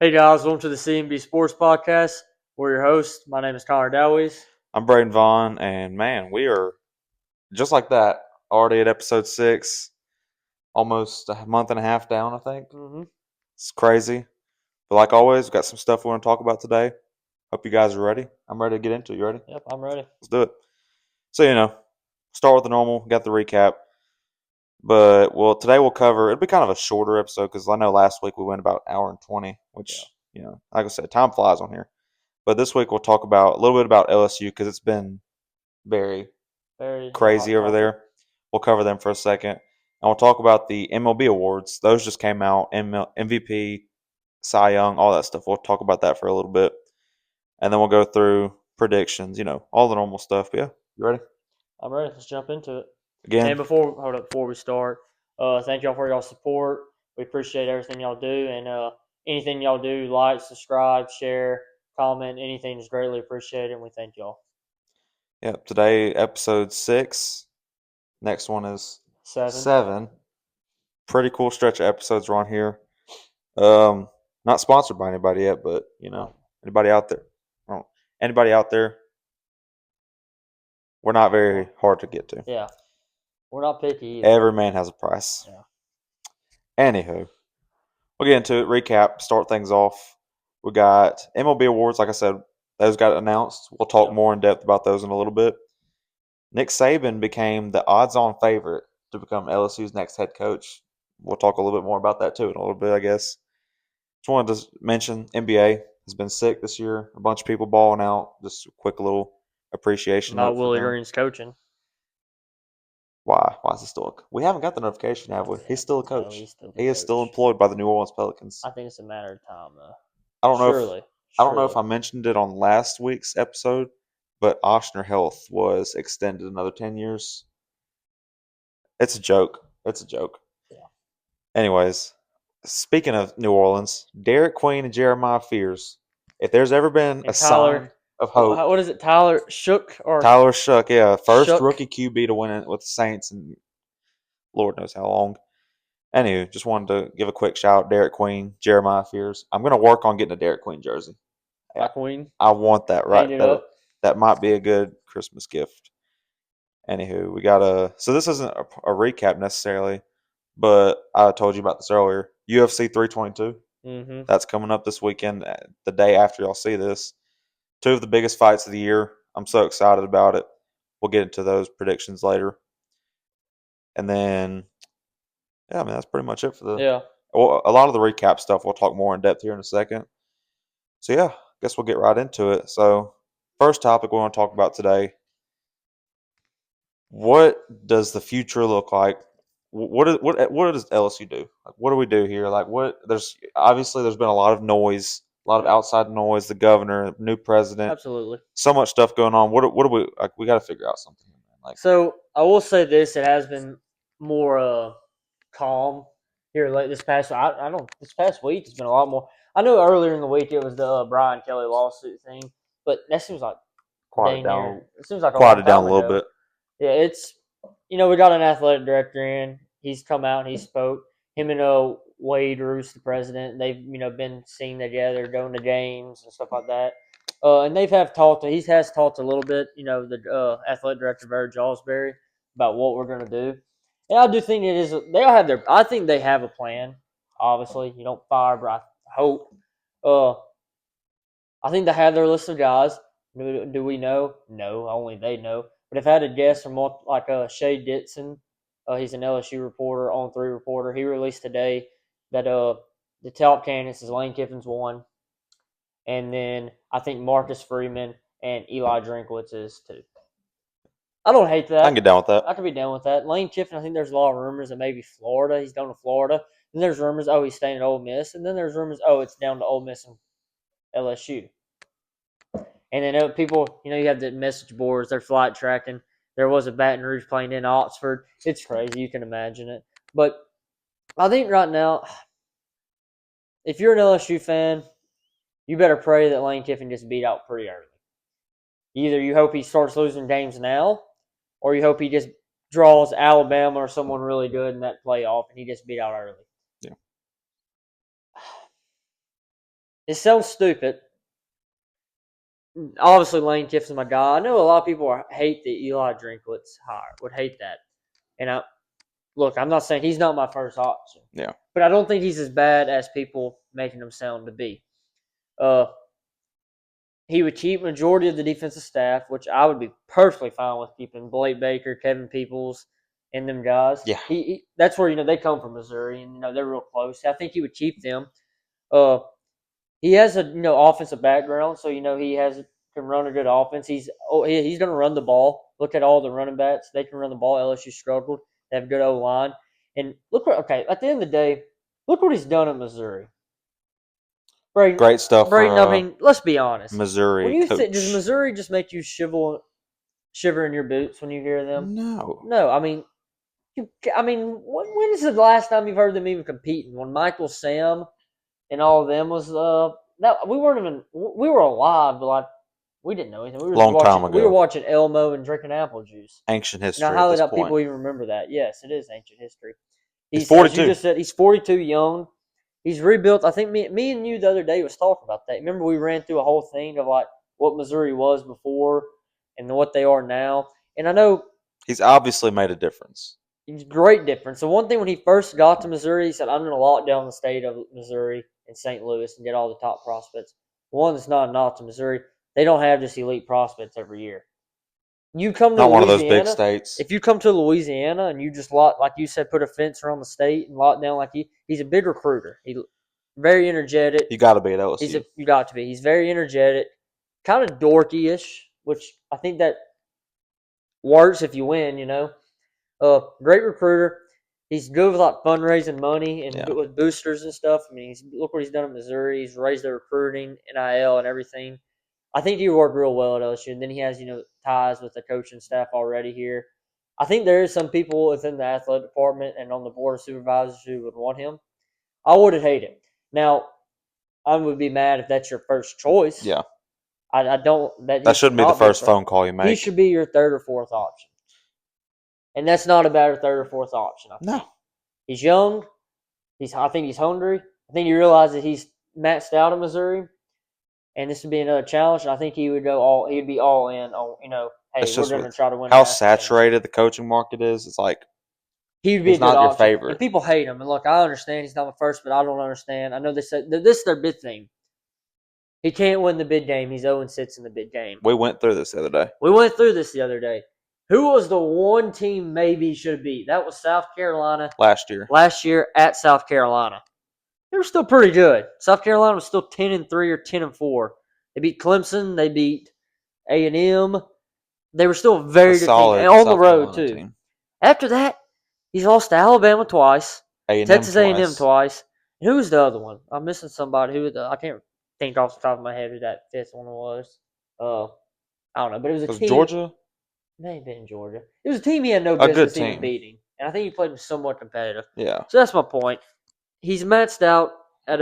Hey guys, welcome to the CMB Sports Podcast. We're your hosts. My name is Connor Dowies. I'm Braden Vaughn, and man, we are just like that already at episode 6, almost a month and a half down, I think. Mm-hmm. It's crazy. But like always, we've got some stuff we want to talk about today. Hope you guys are ready. I'm ready to get into it. You ready? Yep, I'm ready. Let's do it. So, start with the normal, got the recap. But, today we'll cover, it'll be kind of a shorter episode because I know last week we went about an hour and 20, which, like I said, time flies on here. But this week we'll talk about a little bit about LSU because it's been very Very crazy hot over topic. there. We'll cover them for a second. And we'll talk about the MLB Awards. Those just came out. MVP, Cy Young, all that stuff. We'll talk about that for a little bit. And then we'll go through predictions, all the normal stuff. But yeah, you ready? I'm ready. Let's jump into it. Again? And before we start, thank y'all for y'all support. We appreciate everything y'all do, and anything y'all do, like, subscribe, share, comment, anything is greatly appreciated, and we thank y'all. Yep. Today, episode 6. Next one is 7. Pretty cool stretch of episodes are on here. Not sponsored by anybody yet, but anybody out there? Anybody out there? We're not very hard to get to. Yeah. We're not picky either. Every man has a price. Yeah. Anywho, we'll get into it. Recap, start things off. We got MLB Awards. Like I said, those got announced. We'll talk more in depth about those in a little bit. Nick Saban became the odds-on favorite to become LSU's next head coach. We'll talk a little bit more about that too in a little bit, I guess. Just wanted to mention NBA has been sick this year. A bunch of people balling out. Just a quick little appreciation Not note for Willie them. Green's coaching. Why? Why is he still? We haven't got the notification, have we? He's still a coach. No, He is still employed by the New Orleans Pelicans. I think it's a matter of time, though. I don't know Surely. I don't know if I mentioned it on last week's episode, but Ochsner Health was extended another 10 years. It's a joke. It's a joke. Yeah. Anyways, speaking of New Orleans, Derek Queen and Jeremiah Fears. If there's ever been a sign of hope, what is it? Tyler Shook or Tyler Shook, first Shook? rookie QB to win it with the Saints, and Lord knows how long. Anywho, just wanted to give a quick shout. Derek Queen, Jeremiah Fears. I'm gonna work on getting a Derek Queen jersey. My Queen. I want that. Right, Paint it up. that might be a good Christmas gift. Anywho, we got so this isn't a recap necessarily, but I told you about this earlier. UFC 322. Mm-hmm. That's coming up this weekend, the day after y'all see this. 2 of the biggest fights of the year. I'm so excited about it. We'll get into those predictions later. And then, yeah, I mean, that's pretty much it for well, a lot of the recap stuff we'll talk more in depth here in a second. So, yeah, I guess we'll get right into it. So, first topic we want to talk about today. What does the future look like? What does LSU do? Like, what do we do here? Like, there's been a lot of noise, a lot of outside noise. The governor, new president, Absolutely. so much stuff going on. What do we like? We got to figure out something. Like, so I will say this: it has been more calm here late this past. I don't. This past week it's been a lot more. I know earlier in the week it was the Brian Kelly lawsuit thing, but that seems like quieted down It seems like a a little ago. bit. Yeah, it's we got an athletic director in. He's come out and he spoke. Him and Wade Roos, the president, they've been seen together, going to games and stuff like that. And they've have talked. He has talked a little bit. The athletic director Barry Jawsbury about what we're going to do. And I do think it is. They'll have their. I think they have a plan. Obviously, you don't fire, but I hope. I think they have their list of guys. Do we know? No, only they know. But if I had a guess from like Shay Ditson, he's an LSU reporter, on 3 reporter. He released today that the top candidates is Lane Kiffin's 1, and then I think Marcus Freeman and Eli Drinkwitz is 2. I don't hate that. I can get down with that. I could be down with that. Lane Kiffin, I think there's a lot of rumors that maybe Florida. He's down to Florida. Then there's rumors, he's staying at Ole Miss. And then there's rumors, it's down to Ole Miss and LSU. And then people, you have the message boards, they're flight tracking. There was a Baton Rouge plane in Oxford. It's crazy. You can imagine it. But I think right now, if you're an LSU fan, you better pray that Lane Kiffin gets beat out pretty early. Either you hope he starts losing games now, or you hope he just draws Alabama or someone really good in that playoff and he gets beat out early. Yeah. It sounds stupid. Obviously, Lane Kiffin's my guy. I know a lot of people hate that Eli Drinkwitz hire. Would hate that. And I'm not saying he's not my first option. Yeah. But I don't think he's as bad as people making him sound to be. Uh, he would keep majority of the defensive staff, which I would be perfectly fine with keeping Blake Baker, Kevin Peoples, and them guys. Yeah. That's where they come from Missouri, and they're real close. I think he would keep them. Uh, he has a offensive background, so can run a good offense. He's going to run the ball. Look at all the running backs; they can run the ball. LSU struggled. They have a good O line, and look what. Okay, at the end of the day, look what he's done in Missouri. Braden, Great stuff Braden. I for mean, let's be honest. Missouri coach. Does Missouri just make you shiver in your boots when you hear them? No. No. I mean, when is the last time you've heard them even competing? When Michael Sam and all of them was that we weren't even we were alive, but like we didn't know anything. We were Long time ago. We were watching Elmo and drinking apple juice. Ancient history. And I highly at this doubt point. people even remember that. Yes, it is ancient history. He's 42. As you just said, he's 42, young. He's rebuilt. I think me and you the other day was talking about that. Remember we ran through a whole thing of like what Missouri was before and what they are now. And I know he's obviously made a difference. It's a great difference. The one thing when he first got to Missouri, he said, "I'm going to lock down the state of Missouri and St. Louis and get all the top prospects." One that's not a knock to Missouri. They don't have just elite prospects every year. You come to not Louisiana, one of those big states. If you come to Louisiana and you just like you said, put a fence around the state and lock down he's a big recruiter. He's very energetic. You got to be at LSU. You got to be. He's very energetic, kind of dorky-ish, which I think that works if you win. Great recruiter. He's good with like fundraising money and with boosters and stuff. I mean, look what he's done in Missouri. He's raised their recruiting, NIL, and everything. I think he worked real well at LSU, and then he has ties with the coaching staff already here. I think there is some people within the athletic department and on the board of supervisors who would want him. I wouldn't hate it. Now, I would be mad if that's your first choice. Yeah, I don't. That shouldn't be the first phone call you make. He should be your third or fourth option. And that's not a bad third or fourth option. No. He's young. I think he's hungry. I think he realizes he's maxed out in Missouri. And this would be another challenge. And I think he would he'd be all in on, hey, we're going to try to win. How saturated the coaching market is. It's like he'd be he's not your favorite. And people hate him. And look, I understand he's not the first, but I don't understand. I know they said this is their big thing. He can't win the big game. He's 0-6 in the big game. We went through this the other day. Who was the one team maybe should beat? That was South Carolina. Last year at South Carolina. They were still pretty good. South Carolina was still 10-3 or 10-4. They beat Clemson. They beat A&M. They were still a very good team. And on the road, too. Team. After that, he's lost to Alabama twice. Texas A&M twice. And who was the other one? I'm missing somebody. I can't think off the top of my head who that fifth one was. I don't know. But it was a team. Georgia? May have been Georgia. It was a team he had no business even beating. And I think he played somewhat competitive. Yeah. So that's my point. He's maxed out at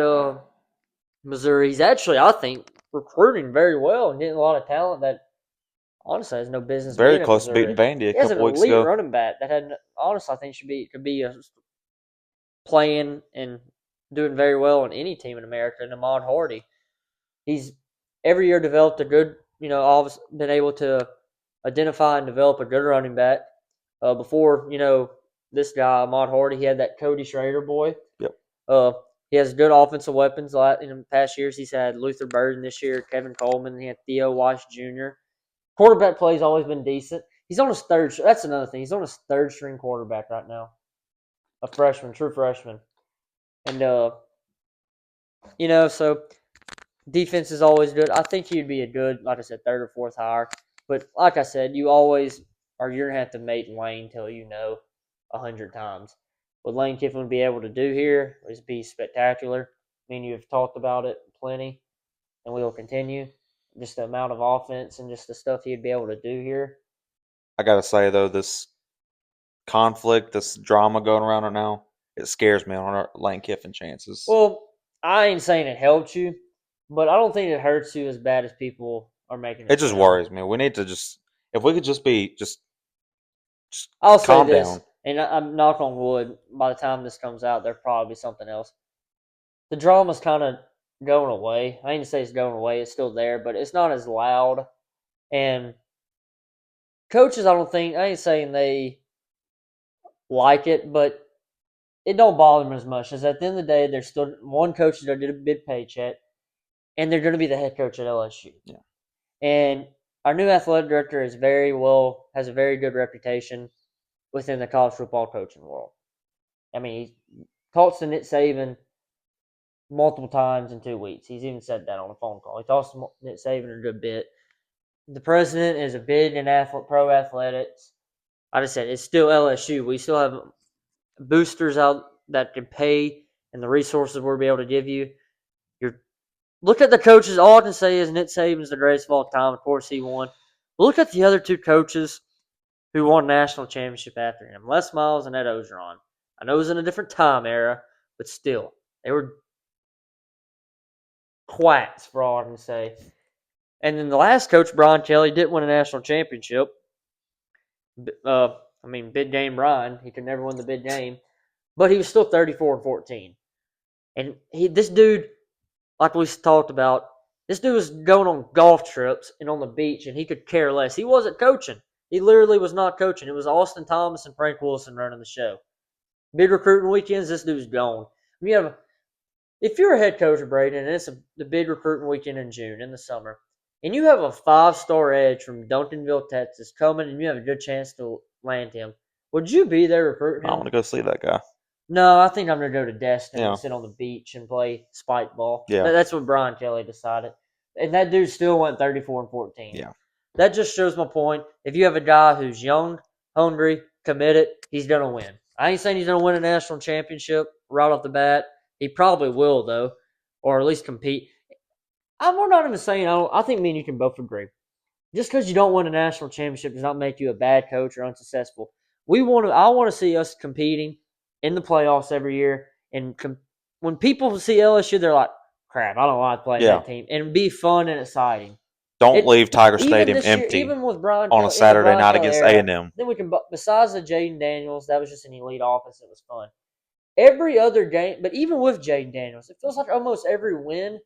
Missouri. He's actually, I think, recruiting very well and getting a lot of talent that honestly has no business. Very close to beating Vandy a couple weeks ago. He has an elite running back that honestly I think could be playing and doing very well on any team in America. And Ahmad Hardy, he's every year developed a good, always been able to identify and develop a good running back. Before this guy Ahmad Hardy, he had that Cody Schrader boy. Yep. He has good offensive weapons. In the past years, he's had Luther Burden this year, Kevin Coleman. He had Theo Weiss Jr. Quarterback play's always been decent. He's on his third. That's another thing. He's on his third string quarterback right now. A freshman, true freshman, and so defense is always good. I think he'd be a good, like I said, third or fourth hire. But like I said, you're gonna have to mate Lane till 100 times. What Lane Kiffin would be able to do here is be spectacular. I mean, you've talked about it plenty, and we will continue. Just the amount of offense and just the stuff he'd be able to do here. I gotta say though, this conflict, this drama going around right now, it scares me on our Lane Kiffin chances. Well, I ain't saying it helps you, but I don't think it hurts you as bad as people are making it. It just worries me. We need to if we could just I'll calm say this, down. And I'm knock on wood. By the time this comes out, there'll probably be something else. The drama's kind of going away. I ain't to say it's going away. It's still there, but it's not as loud. And coaches, I ain't saying they like it, but it don't bother them as much. As at the end of the day, there's still one coach is going to get a big paycheck, and they're going to be the head coach at LSU. Yeah. And our new athletic director has a very good reputation within the college football coaching world. I mean, he talks to Nick Saban multiple times in 2 weeks. He's even said that on a phone call. He talks to Nick Saban a good bit. The president is a big in pro athletics. I just said it's still LSU. We still have boosters out that can pay and the resources we'll be able to give you. Look at the coaches. All I can say is Nick Saban's the greatest of all time. Of course, he won. But look at the other two coaches who won national championship after him: Les Miles and Ed Ogeron. I know it was in a different time era, but still, they were quacks for all I can say. And then the last coach, Brian Kelly, didn't win a national championship. Big game Brian. He could never win the big game, but he was still 34-14. And this dude, like we talked about, this dude was going on golf trips and on the beach, and he could care less. He wasn't coaching. He literally was not coaching. It was Austin Thomas and Frank Wilson running the show. Big recruiting weekends, this dude's gone. If you're a head coach of Braden, and it's the big recruiting weekend in June, in the summer, and you have a 5-star edge from Duncanville, Texas, coming, and you have a good chance to land him, would you be there recruiting him? I want to go see that guy. No, I think I'm going to go to Destin and sit on the beach and play spike ball. Yeah. That's what Brian Kelly decided. And that dude still went 34-14. Yeah. That just shows my point. If you have a guy who's young, hungry, committed, he's going to win. I ain't saying he's going to win a national championship right off the bat. He probably will, though, or at least compete. We're not even saying I think me and you can both agree. Just because you don't win a national championship does not make you a bad coach or unsuccessful. I want to see us competing in the playoffs every year. And when people see LSU, they're like, crap, I don't like playing that team. And be fun and exciting. Don't leave Tiger Stadium empty even with Brian on a Saturday night against A&M. Then we can, besides the Jaden Daniels, that was just an elite offense. It was fun. Every other game, but even with Jaden Daniels, it feels like almost every win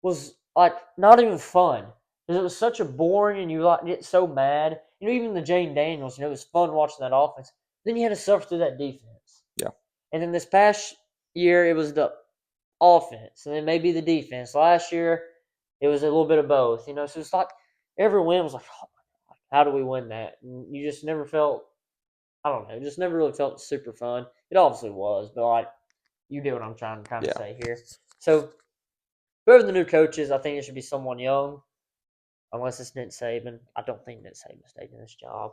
was like not even fun. Because it was such a boring and you get so mad. Even the Jaden Daniels, it was fun watching that offense. Then you had to suffer through that defense. Yeah. And then this past year, it was the offense. And then maybe the defense. Last year, it was a little bit of both. So it's like every win was like, oh my God, how do we win that? And you just never felt, I don't know, just never really felt super fun. It obviously was, but you get what I'm trying to kind of say here. So whoever the new coach is, I think it should be someone young. Unless it's Nick Saban. I don't think Nick Saban's taking this job.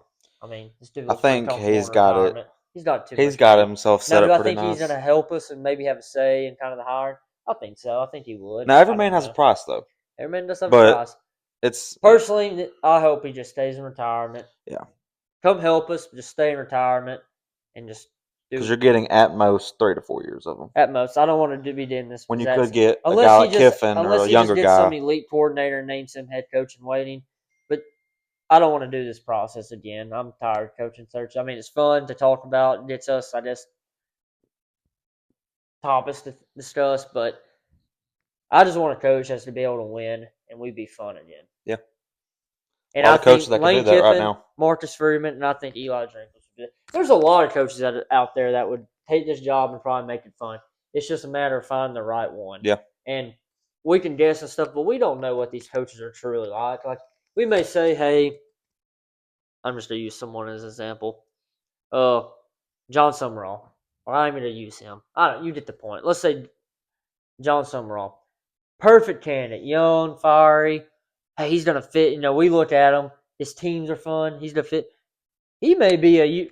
This dude looks I think he's got it. He's got too He's much got money. himself set up pretty nice. Do I think he's going to help us and maybe have a say in kind of the hiring? I think so. I think he would. Now, every man has a price, though. Every man does have a price. Personally, I hope he just stays in retirement. Yeah. Come help us, just stay in retirement and just do it. Because you're getting at most 3 to 4 years of them. At most. I don't want to be doing this. When you could get a guy like Kiffin or a younger guy. Unless he just gets some elite coordinator and names him head coach in waiting. But I don't want to do this process again. I'm tired of coaching search. It's fun to talk about. It gets us, topics to discuss. But I just want a coach that's to be able to win, and we'd be fun again. Yeah. And I think Lane Kiffin, Marcus Freeman, and I think Eli Drinkwitz would do it. There's a lot of coaches out there that would take this job and probably make it fun. It's just a matter of finding the right one. Yeah. And we can guess and stuff, but we don't know what these coaches are truly like. Like, we may say, hey, I'm just going to use someone as an example. John Summerall. Well, I'm going to use him. You get the point. Let's say John Summerall. Perfect candidate. Young, fiery. Hey, he's going to fit. We look at him. His teams are fun. He's going to fit. He may be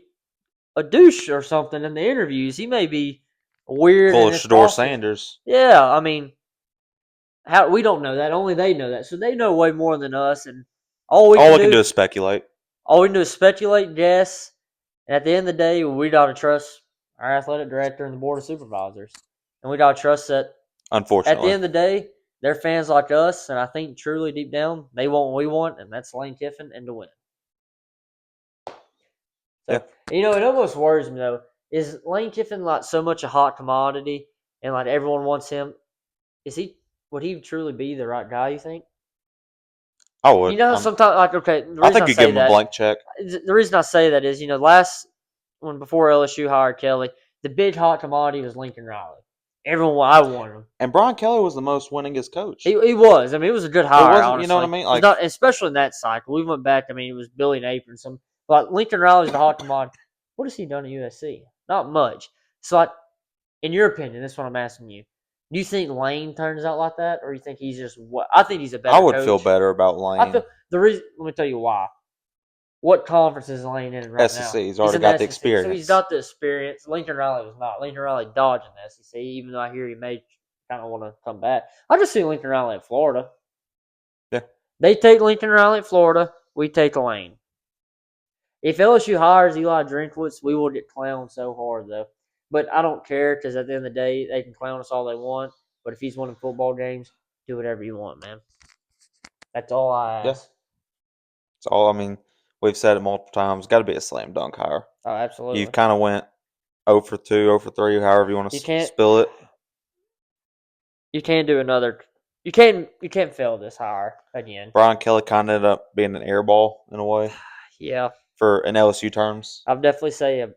a douche or something in the interviews. He may be weird. Full of Shador Sanders. Yeah, we don't know that. Only they know that. So they know way more than us. And all we can do is speculate. All we can do is speculate, guess. And at the end of the day, we got to trust our athletic director and the board of supervisors. And we got to trust that, unfortunately, at the end of the day, they're fans like us. And I think truly deep down, they want what we want. And that's Lane Kiffin and to win. So, it almost worries me, though. Is Lane Kiffin so much a hot commodity and everyone wants him? Is he would he truly be the right guy? You think? I would. You know, sometimes like okay, the I reason think I you give say him a that, blank check. the reason I say that is last when before LSU hired Kelly, the big hot commodity was Lincoln Riley. Everyone, I wanted him. And Brian Kelly was the most winningest coach. He was. I mean, it was a good It hire. wasn't. Honestly, You know what I mean? it's Like, not, especially in that cycle. We went back. I mean, it was Billy Napier and some. But Lincoln Riley's the hot commodity. What has he done at USC? Not much. So, like, in your opinion, this is what I'm asking you. Do you think Lane turns out like that, or you think he's just what? I think he's a I better would coach. feel better about I Lane. feel the reason. Let me tell you why. What conference is Lane in right now? SEC. He's already in got the SEC, so experience. he's got the experience. Lincoln Riley was not. Lincoln Riley dodging the SEC, even though I hear he may kind of want to come back. I just see Lincoln Riley in Florida. Yeah. They take Lincoln Riley at Florida. We take Lane. If LSU hires Eli Drinkwitz, we will get clowned so hard, though. But I don't care because at the end of the day, they can clown us all they want. But if he's winning football games, do whatever you want, man. That's all I ask. It's all. I mean, we've said it multiple times. Got to be a slam dunk hire. Oh, absolutely. You've kind of went 0 for 2, 0 for 3, however you want to spill it. You can't do another. You can't fail this hire again. Brian Kelly kind of ended up being an airball in a way. Yeah. For in LSU terms, I'd definitely say a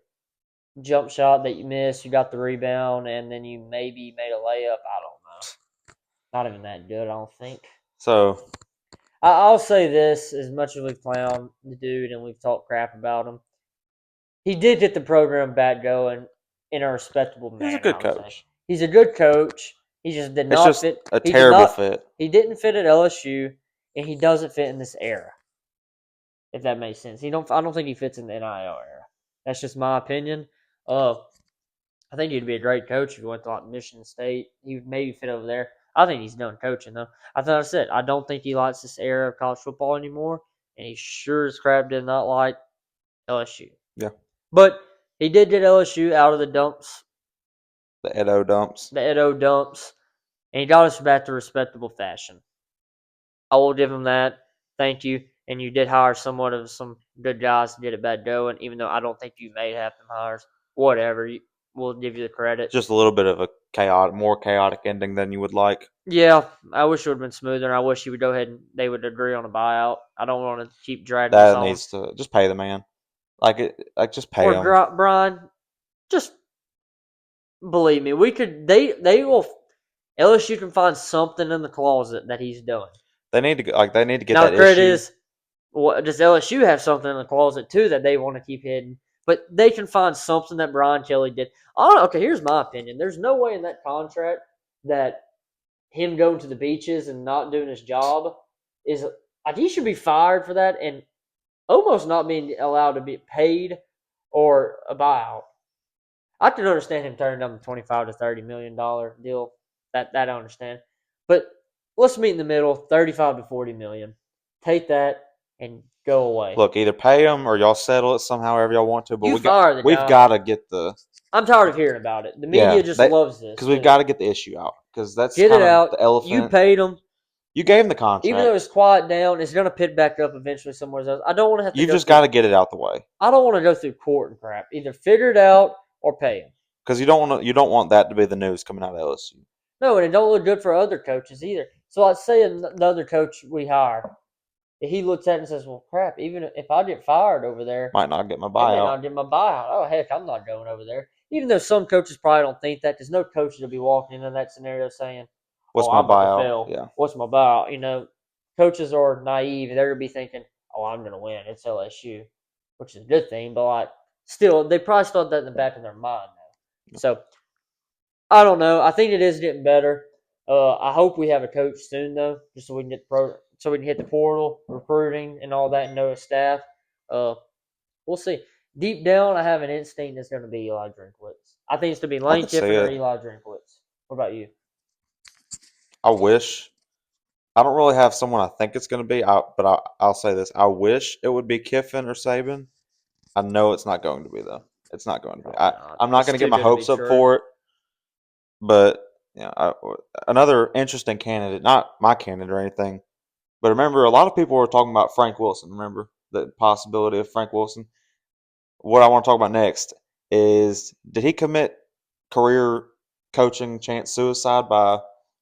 jump shot that you missed, you got the rebound, and then you maybe made a layup. I don't know. Not even that good, I don't think. So I'll say this: as much as we've clowned the dude and we've talked crap about him, he did get the program back going in a respectable manner. He's a good coach. He's a good coach. He just did not it's just fit. A terrible fit. He didn't fit at LSU, and he doesn't fit in this era. If that makes sense, I don't think he fits in the NIL era. That's just my opinion. I think he'd be a great coach if he went to like Michigan State. He would maybe fit over there. I think he's done coaching though. I thought I said I don't think he likes this era of college football anymore, and he sure as crap did not like LSU. Yeah, but he did get LSU out of the dumps, the Edo dumps, and he got us back to respectable fashion. I will give him that. Thank you. And you did hire somewhat of some good guys to get it back going, even though I don't think you made half them hires. Whatever. We'll give you the credit. Just a little bit of a more chaotic ending than you would like. Yeah, I wish it would have been smoother. I wish he would go ahead and they would agree on a buyout. I don't want to keep dragging this on. That needs to just pay the man. Just pay him. Brian, just believe me, we could. They will. LSU can find something in the closet that he's doing. They need to get now, that credit issue. Is, does LSU have something in the closet too that they want to keep hidden? But they can find something that Brian Kelly did. Okay, here's my opinion. There's no way in that contract that him going to the beaches and not doing his job is like he should be fired for that and almost not being allowed to be paid or a buyout. I can understand him turning down the $25 to $30 million deal. That I understand, but let's meet in the middle, 35 to 40 million. Take that and go away. Look, either pay him or y'all settle it somehow, however y'all want to. But we've got to get the. I'm tired of hearing about it. The media loves this because we've got to get the issue out because that's get it out. The elephant. You paid him. You gave him the contract. Even though it's quiet down, it's going to pick back up eventually somewhere else. I don't want to have to. You've just got to get it out the way. I don't want to go through court and crap. Either figure it out or pay him. Because you don't want that to be the news coming out of LSU. No, and it don't look good for other coaches either. So let's say another coach we hire, he looks at it and says, "Well, crap. Even if I get fired over there, might not get my buyout. I might not get my buyout. Oh heck, I'm not going over there." Even though some coaches probably don't think that, because no coaches will be walking into that scenario saying, "What's my buyout? Yeah, what's my buyout?" Coaches are naive. They're gonna be thinking, "Oh, I'm gonna win. It's LSU," which is a good thing. But still, they probably still have that in the back of their mind now. So I don't know. I think it is getting better. I hope we have a coach soon though, just so we can get so we can hit the portal, recruiting, and all that, and know his staff. We'll see. Deep down, I have an instinct it's going to be Eli Drinkwitz. I think it's going to be Lane Kiffin or Eli Drinkwitz. What about you? I wish. I don't really have someone I think it's going to be, but I'll say this. I wish it would be Kiffin or Saban. I know it's not going to be, though. It's not going to be. I'm not going to get my hopes up for it. But another interesting candidate, not my candidate or anything, but remember, a lot of people were talking about Frank Wilson. Remember the possibility of Frank Wilson? What I want to talk about next is, did he commit career coaching chance suicide by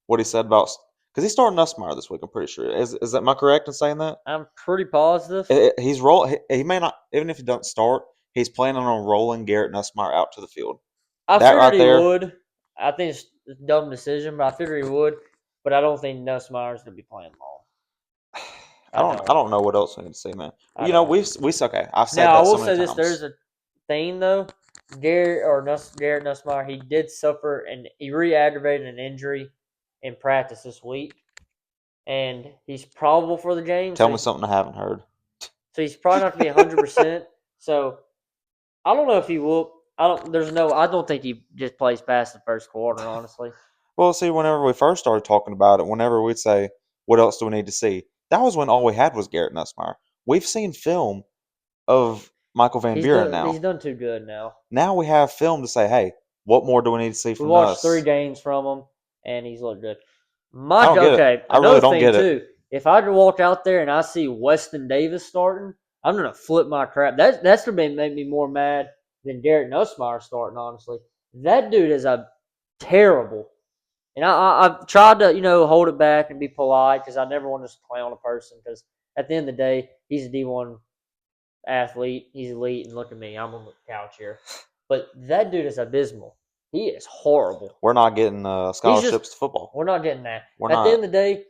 what he said about because he's starting Nussmeier this week. I'm pretty sure. Is that am I correct in saying that? I'm pretty positive. He's roll. He may not even if he doesn't start. He's planning on rolling Garrett Nussmeier out to the field. I That figured right he there. would. I think it's a dumb decision, but I figured he would. But I don't think Nussmeier's going to be playing long. I don't know what else we need to say, man. I You know, don't. we okay. I've said Now I that will so many say this: times. there's a thing though. Garrett Nussmeier, he did suffer and he re-aggravated an injury in practice this week, and he's probable for the game. Tell me something I haven't heard. So he's probably not going to be 100%. So I don't know if he will. I don't. There's no. I don't think he just plays past the first quarter. Honestly, Well, see, whenever we first started talking about it, whenever we'd say, "What else do we need to see?" That was when all we had was Garrett Nussmeier. We've seen film of Michael Van Buren he's now. done too good now. Now we have film to say, "Hey, what more do we need to see We from watched 3 Nuss?" games from him, and he's looked good. I don't get it. Okay, I really another don't thing get it. too. If I walk out there and I see Weston Davis starting, I'm gonna flip my crap. That's gonna make me more mad than Garrett Nussmeier starting. Honestly, that dude is a terrible. And I've tried to hold it back and be polite because I never want to clown a person because at the end of the day he's a D1 athlete. He's elite, and look at me, I'm on the couch here. But that dude is abysmal. He is horrible. We're not getting He's just scholarships to football. we're not getting that. We're At the not. end of the day,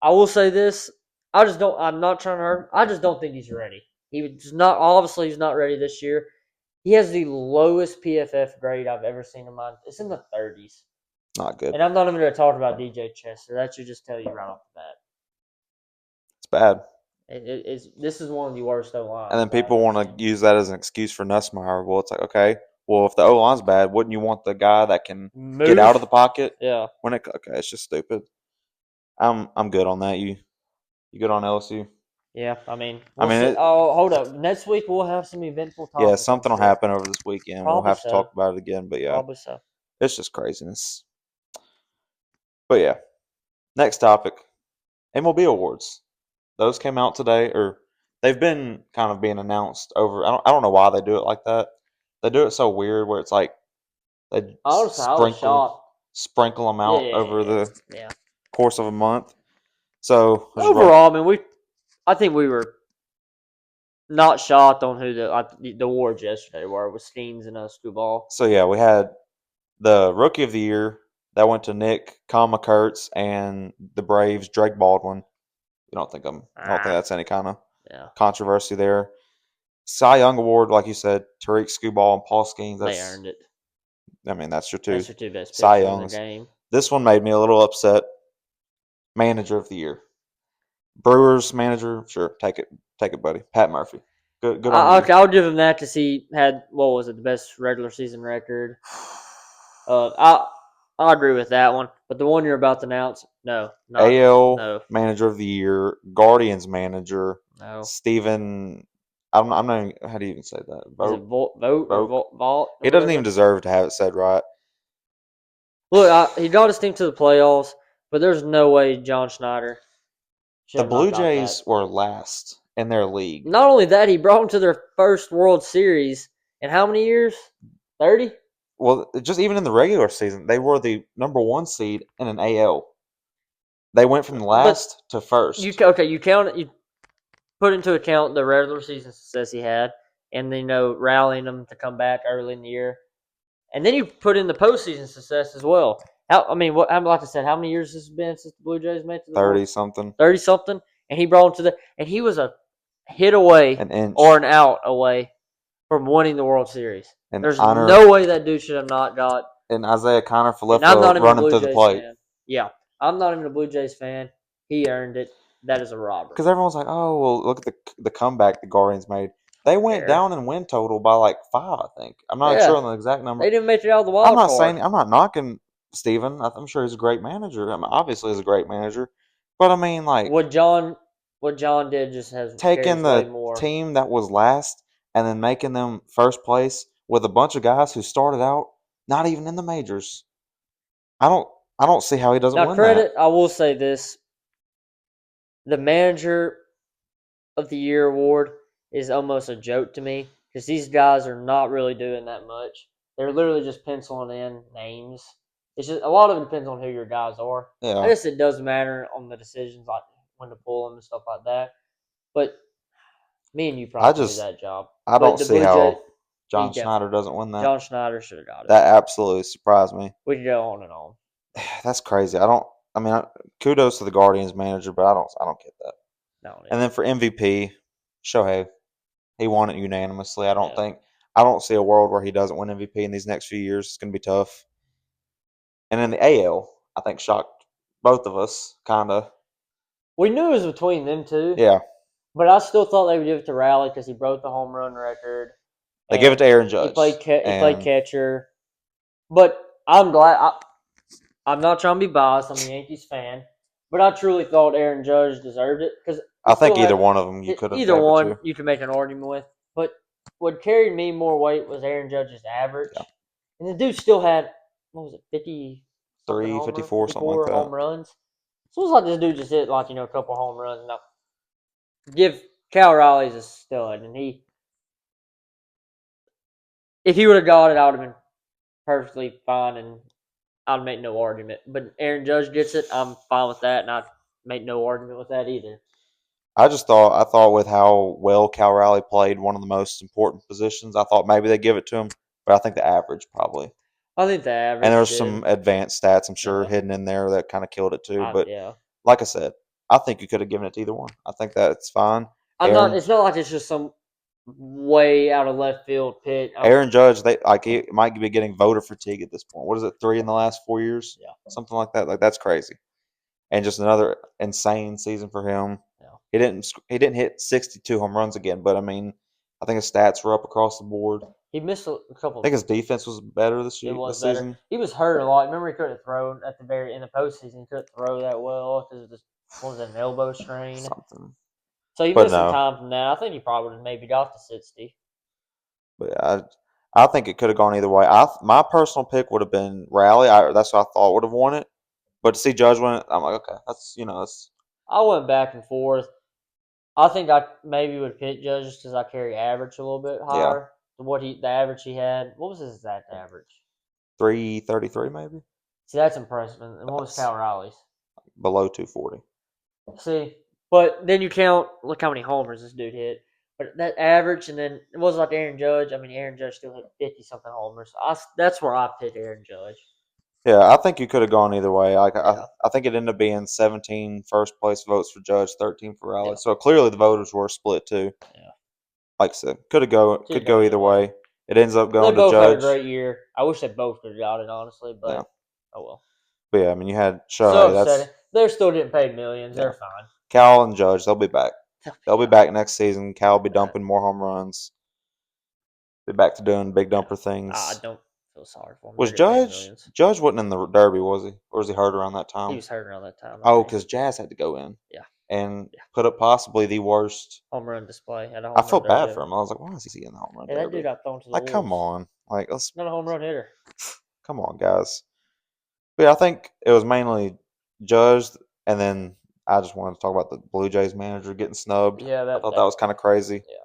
I will say this: I just don't. I'm not trying to hurt him. I just don't think he's ready. He's not. Obviously, he's not ready this year. He has the lowest PFF grade I've ever seen in mine. It's in the 30s. Not good. And I'm not even going to talk about DJ Chester. That should just tell you right off the bat. It's bad. This is one of the worst O lines. And then people want to use that as an excuse for Nussmeier. Well, it's like, okay, well, if the O line's bad, wouldn't you want the guy that can get out of the pocket? Yeah. Okay, it's just stupid. I'm good on that. You good on LSU? Yeah, I mean, I mean, hold up. Next week we'll have some eventful topics. Yeah, something will happen over this weekend. Probably we'll have so. to talk about it again. But yeah, Probably so. it's just craziness. But yeah, next topic: MLB Awards. Those came out today, or they've been kind of being announced over. I don't know why they do it like that. They do it so weird, where it's like they Honestly, I was shocked. sprinkle them out over the Yeah. course of a month. So Overall, I mean, I think we were not shocked on who the awards yesterday were with Steens and Skubal. So yeah, we had the Rookie of the Year that went to Nick Kurtz and the Braves Drake Baldwin. I don't think that's any kind of controversy there. Cy Young Award, like you said, Tariq Skubal and Paul Skeens. They earned it. I mean, that's your two. That's your two best Cy pitchers in the Youngs. game. This one made me a little upset. Manager of the Year. Brewers manager, sure, take it, buddy. Pat Murphy. Good on you. I'll give him that because he had the best regular season record. I agree with that one, but the one you're about to announce, AL Manager of the Year, Guardians manager, no. Steven. I'm not even, how do you even say that? Is it Vault? He doesn't even deserve to have it said right. Look, he got his team to the playoffs, but there's no way John Schneider. The Blue Jays were last in their league. Not only that, he brought them to their first World Series in how many years? 30? Well, just even in the regular season, they were the number 1 seed in an AL. They went from last to first. You put into account the regular season success he had, and then rallying them to come back early in the year, and then you put in the postseason success as well. Like I said, how many years has it been since the Blue Jays made to the 30 something. 30 something, and he brought them and he was a hit away, or an out away from winning the World Series. And there's no way that dude should have not got. And Isaiah Connor for left running through the plate. Fan. Yeah, I'm not even a Blue Jays fan. He earned it. That is a robbery. Because everyone's like, oh, well, look at the comeback the Guardians made. They went down in win total by like 5, I think. I'm not sure on the exact number. They didn't make it out of the wild card. I'm not knocking Steven. I'm sure he's a great manager. I mean, obviously he's a great manager. But I mean, like, what John did just has taking the team that was last and then making them first place with a bunch of guys who started out not even in the majors. I don't see how he doesn't win that. I will say this: the Manager of the Year award is almost a joke to me because these guys are not really doing that much. They're literally just penciling in names. It's just a lot of it depends on who your guys are. I Yeah, guess it does matter on the decisions, like when to pull them and stuff like that. But me and you I probably could do just that job. I But don't the see Blue Jay, how he John Schneider definitely doesn't win that. John Schneider should have got it. That absolutely surprised me. We could go on and on. That's crazy. I don't. I mean, kudos to the Guardians manager, but I don't get that. No, And then for MVP, Shohei, he won it unanimously. yeah. I don't see a world where he doesn't win MVP in these next few years. It's going to be tough. And in the AL, I think shocked both of us, kind of. We knew it was between them two, Yeah, but I still thought they would give it to Riley because he broke the home run record they give it to and Aaron he Judge, played he played and catcher. But I'm glad. I'm not trying to be biased. I'm a Yankees fan, but I truly thought Aaron Judge deserved it because he I think still either had one of them you could have either gave it one to. you can make an argument with. But what carried me more weight was Aaron Judge's average, Yeah, and the dude still had what was it, 50 something 354, something like 54 that. home runs. So it's like this dude just hit like a couple home runs. Now give Cal Riley's a stud, and if he would have got it, I would have been perfectly fine, and I'd make no argument. But Aaron Judge gets it, I'm fine with that, and I'd make no argument with that either. I thought with how well Cal Raleigh played one of the most important positions, I thought maybe they give it to him, but I think the average probably. I think the And average there's did. some advanced stats I'm sure Yeah, hidden in there that kind of killed it too. But yeah. like I said, I think you could have given it to either one. I think that's fine. I'm not. Aaron It's not like it's just some way out of left field pick. Aaron Judge, they like he might be getting voter fatigue at this point. What is it, 3 in the last 4 years, Yeah, something like that? Like that's crazy. And just another insane season for him. yeah. He didn't hit 62 home runs again, but I mean, I think his stats were up across the board. He missed a I couple. think his defense was better this It year, was this better. season. He was hurt a lot. Remember, he couldn't throw at the very in the postseason. He couldn't throw that well because of this. What was it, an elbow strain? Something, So he but missed some no. time from that. I think he probably would have maybe got to 60. But I think it could have gone either way. My personal pick would have been Raleigh. That's what I thought would have won it. But to see Judge win it, I'm like, okay, that's that's I went back and forth. I think I maybe would pick Judge just because I carry average a little bit yeah, higher than the average he had. What was his exact average? 333 maybe. See, that's impressive. And what was That's Cal Riley's? below 240. See, but then you count. Look how many homers this dude hit. But that average, and then it wasn't like Aaron Judge. I mean, Aaron Judge still hit 50 something homers. That's where I picked Aaron Judge. Yeah, I think you could have gone either way. Yeah, I think it ended up being 17 first place votes for Judge, 13 for Raleigh. yeah, So clearly the voters were split too. yeah. Like I said, Could could go go either either way. way. It ends up They going to both had a Judge. great year. I wish they both could have got it, honestly, Yeah, but oh well. but yeah, I mean you had So Shohei. upsetting. That's They're still getting paid millions. yeah. They're fine. Cal and Judge, they'll be back. They'll They'll be be fine. back next season. Cal will be Uh, dumping more home runs. Be back to doing big yeah. dumper I things. don't feel sorry for them. They're Was getting paid Judge millions. Judge wasn't in the Derby, was he? Or was he hurt around that He time? was hurt around that time, I Oh, think. because Jazz had to go in Yeah, and yeah. put up possibly the worst. Home run display. Had a I home run felt bad derby. for him. I was like, why is he in the home run Hey, that dude derby? got thrown to the Like, come wolves. on. Like, let's Not a home run hitter. come on, guys. But yeah, I think it was mainly Judge, and then I just wanted to talk about the Blue Jays manager getting snubbed. Yeah, I that thought that that was kind of crazy. yeah.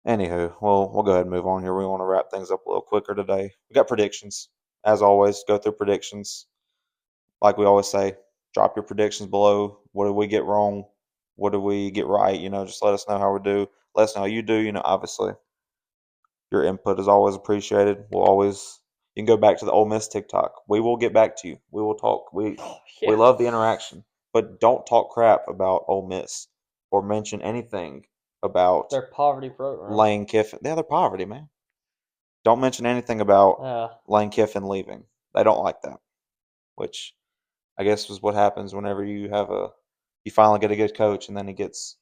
Anywho, we'll go ahead and move on here. We want to wrap things up a little quicker today. We got predictions. As always, go through predictions. Like we always say, drop your predictions below. What did we get wrong? What did we get right? Just let us know how we do. Let us know how you do. Obviously, your input is always appreciated. You can go back to the Ole Miss TikTok. We will get back to you. We will talk. Oh, We yeah. love the interaction, but don't talk crap about Ole Miss or mention anything about Their poverty program. Lane Kiffin. The other poverty, man. Don't mention anything about Uh, Lane Kiffin leaving. They don't like that, which I guess was what happens whenever you finally get a good coach and then he gets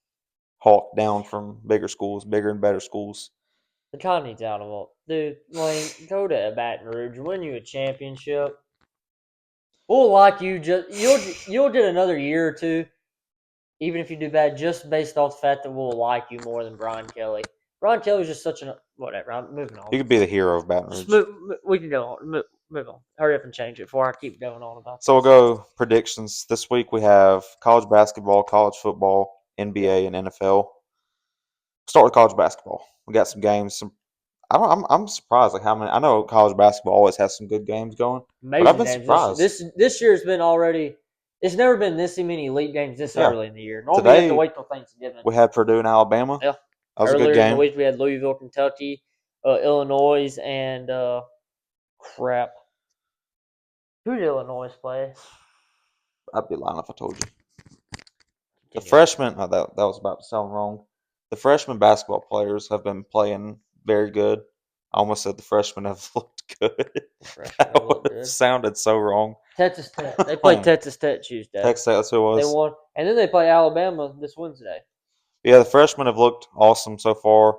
hawked down from bigger schools, bigger and better schools. the kind needs out of it. Dude, Lane, go to Baton Rouge, win you a championship. We'll like you you'll get another year or two, even if you do bad, just based off the fact that we'll like you more than Brian Kelly. Brian Kelly's just such an whatever. I'm moving on. You could be the hero of Baton Just Rouge. we can go on. Move on. Hurry up and change it before I keep going on about So we'll this. go predictions. This week we have college basketball, college football, Yeah. NBA, and NFL. Start with college basketball. We got some games. I'm surprised like how many. I know college basketball always has some good games going, but I've Amazing been games. surprised. This year's been already. It's never been this many elite games this Yeah, early in the year. Normally, you have to today wait till Thanksgiving. we had Purdue and Alabama. Yeah, That was a good earlier in the game. week we had Louisville, Kentucky, Illinois, and crap. Who did Illinois play? I'd be lying if I told you. The Continue on. freshmen. Oh, that was about to sound wrong. The freshman basketball players have been playing very good. I almost said the freshmen have looked good. The freshmen have looked That good. sounded so wrong. Texas Tech. They played Texas Tech Tuesday. Texas, that's who it They was. won, and then they play Alabama this Wednesday. Yeah, the freshmen have looked awesome so far,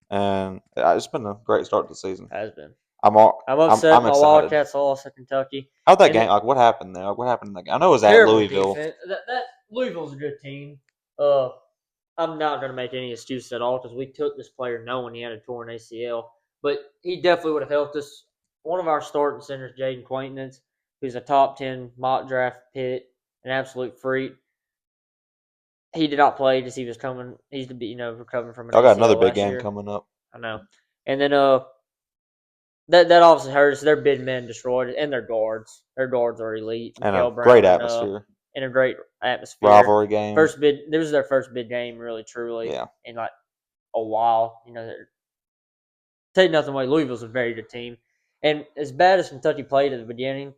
and it's been a great start to the season. Has been. I'm all, I'm upset. I'm My excited. Wildcats lost to Kentucky. How'd that And game? Like, what happened there? Like, what happened in that game? I know it was at terrible Louisville. defense. That Louisville's a good team. I'm not going to make any excuse at all because we took this player knowing he had a torn ACL, but he definitely would have helped us. One of our starting centers, Jaden Quaintance, who's a top 10 mock draft pick, an absolute freak. He did not play as he was coming. He's recovering from an Y'all got another ACL big last game year. coming up. I know, and then that obviously hurts. Their big men destroyed it, and their guards. Their guards are elite. And a Mikael Brown great and atmosphere. in a great atmosphere. Rivalry game. First bid. This was their first big game, really, truly, Yeah. in like a while. Take nothing away. Louisville's a very good team, and as bad as Kentucky played at the beginning,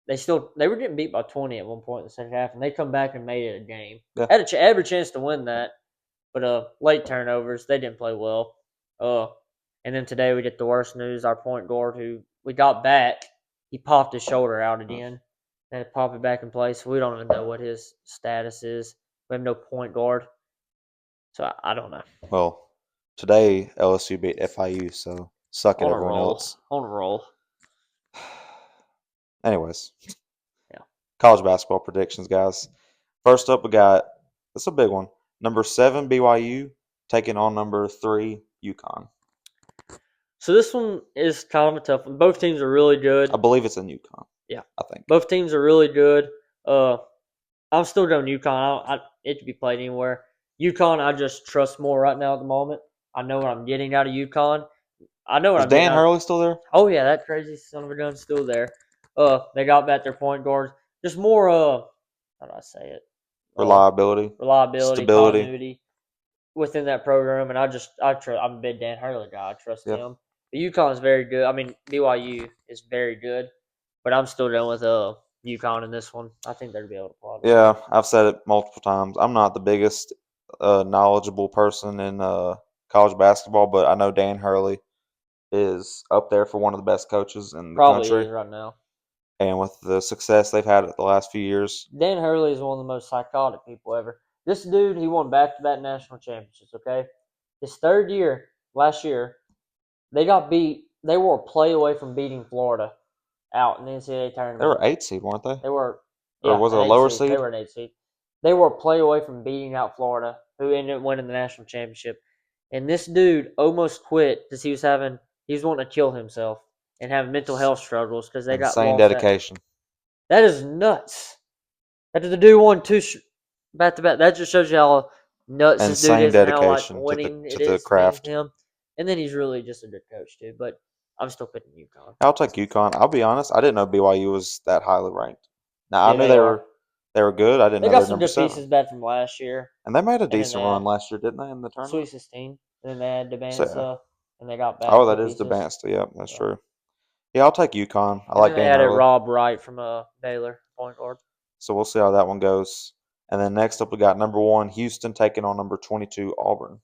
they were getting beat by 20 at one point in the second half, and they come back and made it a game. Yeah. Had every chance to win that, but late turnovers. They didn't play well. And then today we get the worst news. Our point guard, who we got back, he popped his shoulder out again, and to pop it back in place. We don't even know what his status is. We have no point guard, so I don't know. Well, today LSU beat FIU, so suck it, On a everyone roll. else. On a roll. Anyways, Yeah. college basketball predictions, guys. First up, we got this is a big one. Number 7 BYU taking on number 3 UConn. So this one is kind of a tough one. Both teams are really good. I believe it's in UConn. Yeah, I think both teams are really good. I'm still going UConn. It could be played anywhere. UConn, I just trust more right now at the moment. I know what I'm getting out of UConn. I know what is I'm getting Dan out. Hurley still there? Oh yeah, that crazy son of a gun's still there. They got back their point guards. Just more how do I say it? Reliability, Reliability, stability. continuity within that program, and I'm a big Dan Hurley guy. I trust Yep. him. But UConn is very good. I mean, BYU is very good, but I'm still going with UConn in this one. I think they'll be able to pull out. Yeah, I've said it multiple times. I'm not the biggest knowledgeable person in college basketball, but I know Dan Hurley is up there for one of the best coaches in the Probably country. is right now. And with the success they've had the last few years, Dan Hurley is one of the most psychotic people ever. This dude, he won back-to-back national championships. Okay, his third year last year, they got beat. They were a play away from beating Florida out in the NCAA tournament. they were 8 seed, weren't they? They were, or was it a lower seed? They were an 8 seed. They were a play away from beating out Florida, who ended up winning the national championship. And this dude almost quit because he was wanting to kill himself and having mental health struggles because they got Insane lost. dedication. That is nuts. After the dude won two back to back, that just shows you how nuts this dude Insane is and how like dedication winning to it the is craft. him. And then he's really just a good coach too. But I'm still picking UConn. I'll take UConn. I'll be honest, I didn't know BYU was that highly ranked. Now I Yeah, knew they were good. I didn't They know got they were some number good 7. pieces back from last year. And they made a And then decent run last year, didn't they, in the tournament? Sweet 16. And then they had So, Debanza, and they got back. oh, that good is the pieces. best. Yep, that's Yeah. true. Yeah, I'll take UConn. I And like then they Dan had Hurley. Rob Wright from Baylor, point guard. So we'll see how that one goes. And then next up, we got number 1 Houston taking on number 22 Auburn.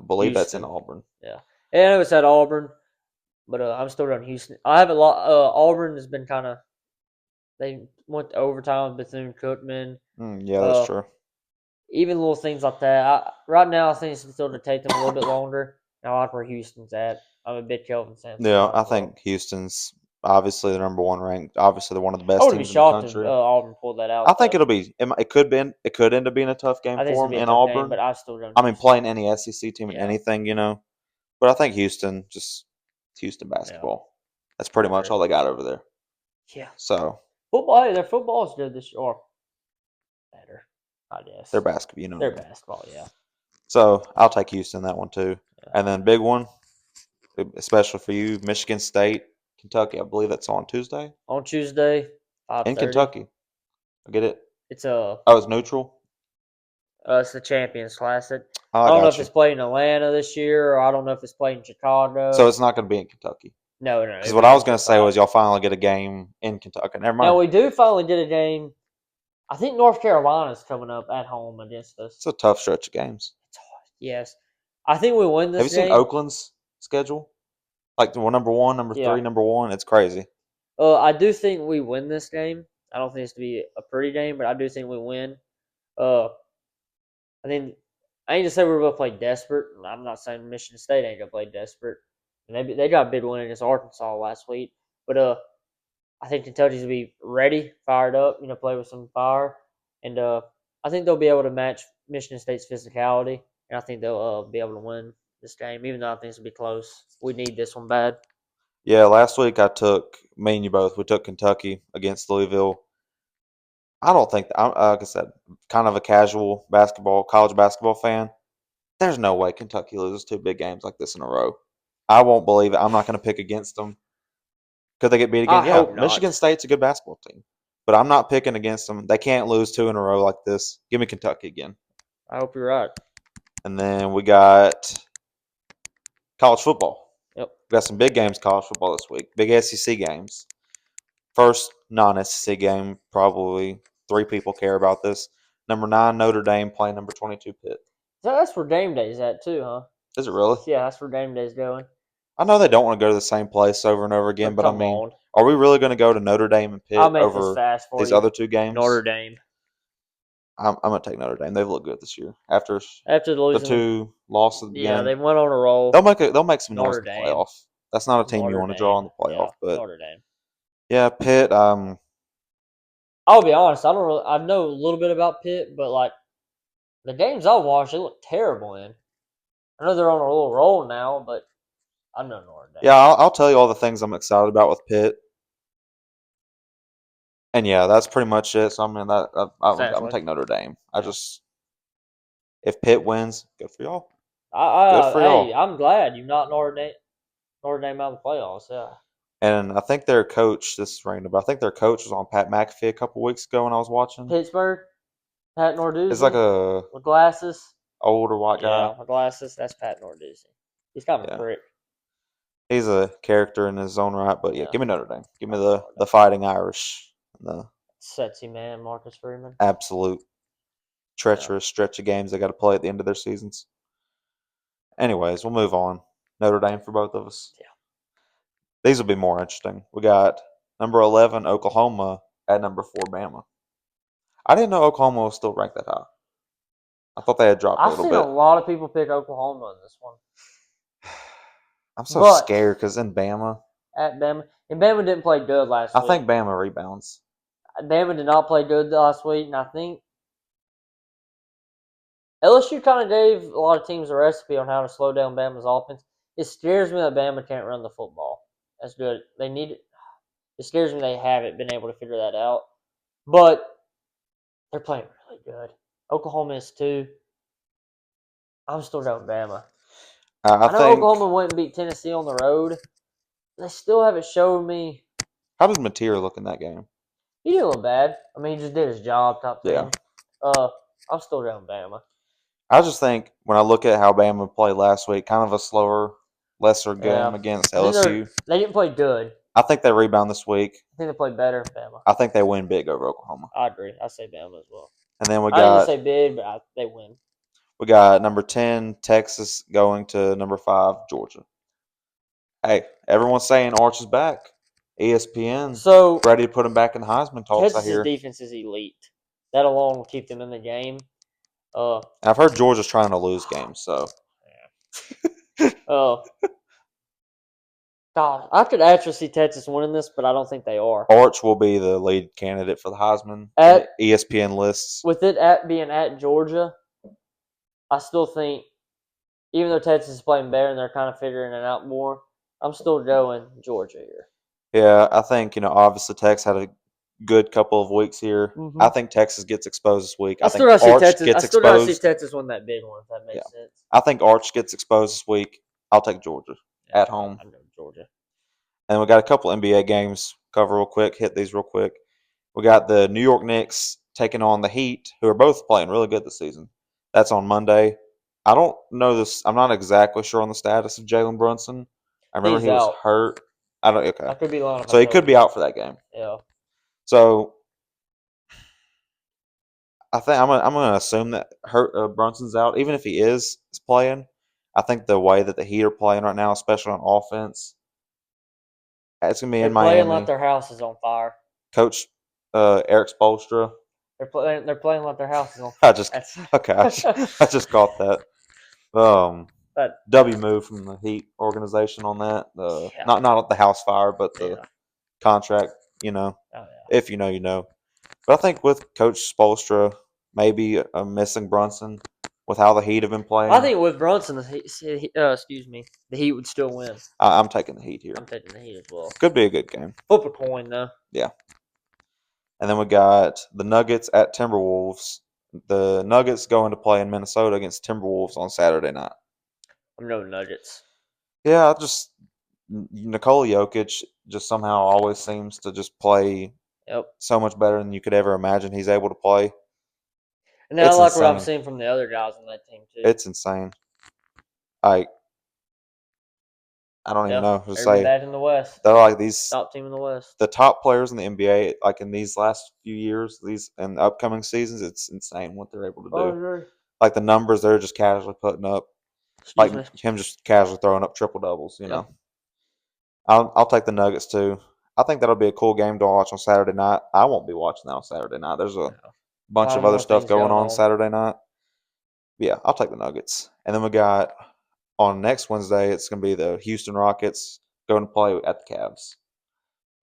I believe that's in Auburn. Yeah, and I know it's at Auburn, but I'm still on Houston. I have a lot. Auburn has been kind of. They went to overtime with Bethune Cookman. Yeah, that's true. Even little things like that. Right now, I think it's still to take them a little bit longer. I like where Houston's at. I'm a big Kelvin Sampson. Yeah, I think Houston's obviously the number 1 ranked. Obviously, they're one of the best I would be teams in the shocked country. if Auburn pulled that out. I think it'll be. It could end up being a tough game I think for it's them gonna be a in tough Auburn. game, but I still don't. I mean, playing any SEC team in Yeah. anything, But I think Houston, just Houston basketball. That's pretty much all they got over there. Yeah. So Football, their football is good this year. Or better, I guess. they're basketball, They're basketball, yeah. So I'll take Houston that one too. Yeah. And then big one, especially for you. Michigan State, Kentucky. I believe that's on Tuesday on Tuesday, in 5:30. Kentucky. I get it. It's Oh, it's neutral. it's the Champions Classic. Oh, I I don't know got if you. it's played in Atlanta this year, or I don't know if it's played in So Chicago. it's not going to be in Kentucky. No, no, Because it'll what be I on was going Fox to say was 5. y'all finally get a game in Kentucky. Never Now mind. we do finally get a game. I think North Carolina's coming up at home against us. It's a tough stretch of games. Yes, I think we win Have you this seen game. Oakland's schedule? Like number one, number Yeah. three, number one. It's crazy. I do think we win this game. I don't think it's to be a pretty game, but I do think we win. Uh, I think I ain't to say we're gonna play desperate. I'm not saying Michigan State ain't gonna play desperate. And they got a big win against Arkansas last week, but I think Kentucky's gonna be ready, fired up. Play with some fire, and I think they'll be able to match Michigan State's physicality, and I think they'll be able to win this game, even though I think it's gonna be close. We need this one bad. Yeah, last week I took me and you both. We took Kentucky against Louisville. I don't think like I said, kind of a casual college basketball fan. There's no way Kentucky loses two big games like this in a row. I won't believe it. I'm not going to pick against them. Could they get beat again? I Yeah, hope Michigan not. State's a good basketball team, but I'm not picking against them. They can't lose two in a row like this. Give me Kentucky again. I hope you're right. And then we got college football. Yep. We got some big games college football this week. Big SEC games. First non-SEC game, probably three people care about this. Number 9 Notre Dame playing number 22 Pitt. So that's where game day's at too, huh? Is it really? Yeah, that's where game day's going. I know they don't want to go to the same place over and over again, But but I come mean, on. are we really going to go to Notre Dame and I'll Pitt make this over fast for these you. other two games? Notre Dame. I'm going to take Notre Dame. They've looked good this year after After the losing, two losses at the yeah, beginning. they went on a roll. They'll make some noise Notre in the Dame. playoff. That's not a team you Notre want to draw in Dame. the playoff, Yeah, but Notre Dame. yeah, Pitt. I'll be honest. I don't really. I know a little bit about Pitt, but like the games I watched, they look terrible in. I know they're on a little roll now, but I know Notre Dame. Yeah, I'll tell you all the things I'm excited about with Pitt. And yeah, that's pretty much it. So I mean, I'm gonna take Notre Dame. If Pitt wins, good for y'all. Good for Hey, y'all. I'm glad you knocked Notre Dame out of the playoffs. Yeah. And I think their coach, this is random, but I think their coach was on Pat McAfee a couple weeks ago when I was watching. Pittsburgh, Pat It's like Narduzzi a with glasses. older white guy. Yeah, with glasses. That's Pat Narduzzi. He's kind of a Yeah, prick. he's a character in his own right. But yeah, Yeah. give me Notre Dame. Give me Notre the Dame. Fighting Irish. The Sexy man, Marcus Freeman. absolute treacherous stretch of games they got to play at the end of their seasons. Anyways, we'll move on. Notre Dame for both of us. Yeah. These will be more interesting. We got number 11 Oklahoma at number 4 Bama. I didn't know Oklahoma was still ranked that high. I thought they had dropped a I've little seen bit. a lot of people pick Oklahoma in this one. I'm so But scared because in Bama, at Bama, and Bama didn't play good last week. I think Bama rebounds. Bama did not play good last week, and I think LSU kind of gave a lot of teams a recipe on how to slow down Bama's offense. It scares me that Bama can't run the football. That's good. They need it. It scares me they haven't been able to figure that out. But they're playing really good. Oklahoma is too. I'm still going Bama. I know think. Oklahoma went and beat Tennessee on the road. They still haven't showed me. How did Mateer look in that game? He didn't look bad. I mean, he just did his job, top thing. Yeah. I'm still going Bama. I just think when I look at how Bama played last week, kind of a slower, lesser game against LSU. They didn't play good. I think they rebound this week. I think they played better, Bama. I think they win big over Oklahoma. I agree. I say Bama as well. And then I didn't say big, but they win. We got number 10 Texas going to number 5 Georgia. Hey, everyone's saying Arch is back. ESPN ready to put him back in the Heisman talks. Texas's I hear defense is elite. That alone will keep them in the game. And I've heard Georgia's trying to lose games, so. God, I could actually see Texas winning this, but I don't think they are. Arch will be the lead candidate for the Heisman ESPN lists. With it being at Georgia, I still think, even though Texas is playing better and they're kind of figuring it out more, I'm still going Georgia here. Yeah, I think, obviously Texas had a good couple of weeks here. Mm-hmm. I think Texas gets exposed this week. I think Arch gets exposed. I still got to see Texas win that big one, if that makes sense. I think Arch gets exposed this week. I'll take Georgia at home. I know Georgia. And we got a couple NBA games cover real quick. Hit these real quick. We got the New York Knicks taking on the Heat, who are both playing really good this season. That's on Monday. I don't know this. I'm not exactly sure on the status of Jalen Brunson. I remember He's he was out. hurt. I don't. Okay, I could be lying if I so he tell could you. be out for that game. Yeah. So I think I'm gonna assume that hurt Brunson's out. Even if he is playing, I think the way that the Heat are playing right now, especially on offense, it's gonna be They're in playing like Miami. their house is on fire. Coach Eric Spoelstra. They're playing like their house is on I fire. just okay. I just caught that. But W move from the Heat organization on that. yeah, Not the house fire, but the yeah, contract. You know, oh yeah. if you know, you know. But I think with Coach Spolstra, maybe missing Brunson with how the Heat have been I playing, think with Brunson, excuse me, the Heat would still win. I'm taking the Heat here. I'm taking the Heat as well. Could be a good game. Flip a coin though. Yeah. And then we got the Nuggets at Timberwolves. The Nuggets going to play in Minnesota against Timberwolves on Saturday night. I'm no Nuggets. Yeah, just Nikola Jokic just somehow always seems to just play Yep. so much better than you could ever imagine he's able to play. And then I It's like what I'm insane. seeing from the other guys on that team too. It's insane. I I don't even Yeah, know who to they're say. bad in the West. They're like these Top team in the West. the top players in the NBA. Like in these last few years, these and the upcoming seasons, it's insane what they're able to Oh, do. agree. Like the numbers they're just casually putting up. Excuse Like me. him just casually throwing up triple doubles. You Yeah. know. I'll take the Nuggets too. I think that'll be a cool game to watch on Saturday night. I won't be watching that on Saturday night. There's a Yeah. A bunch lot of of other more stuff things going going on on. Saturday night. Yeah, I'll take the Nuggets. And then we got on next Wednesday, it's going to be the Houston Rockets going to play at the Cavs.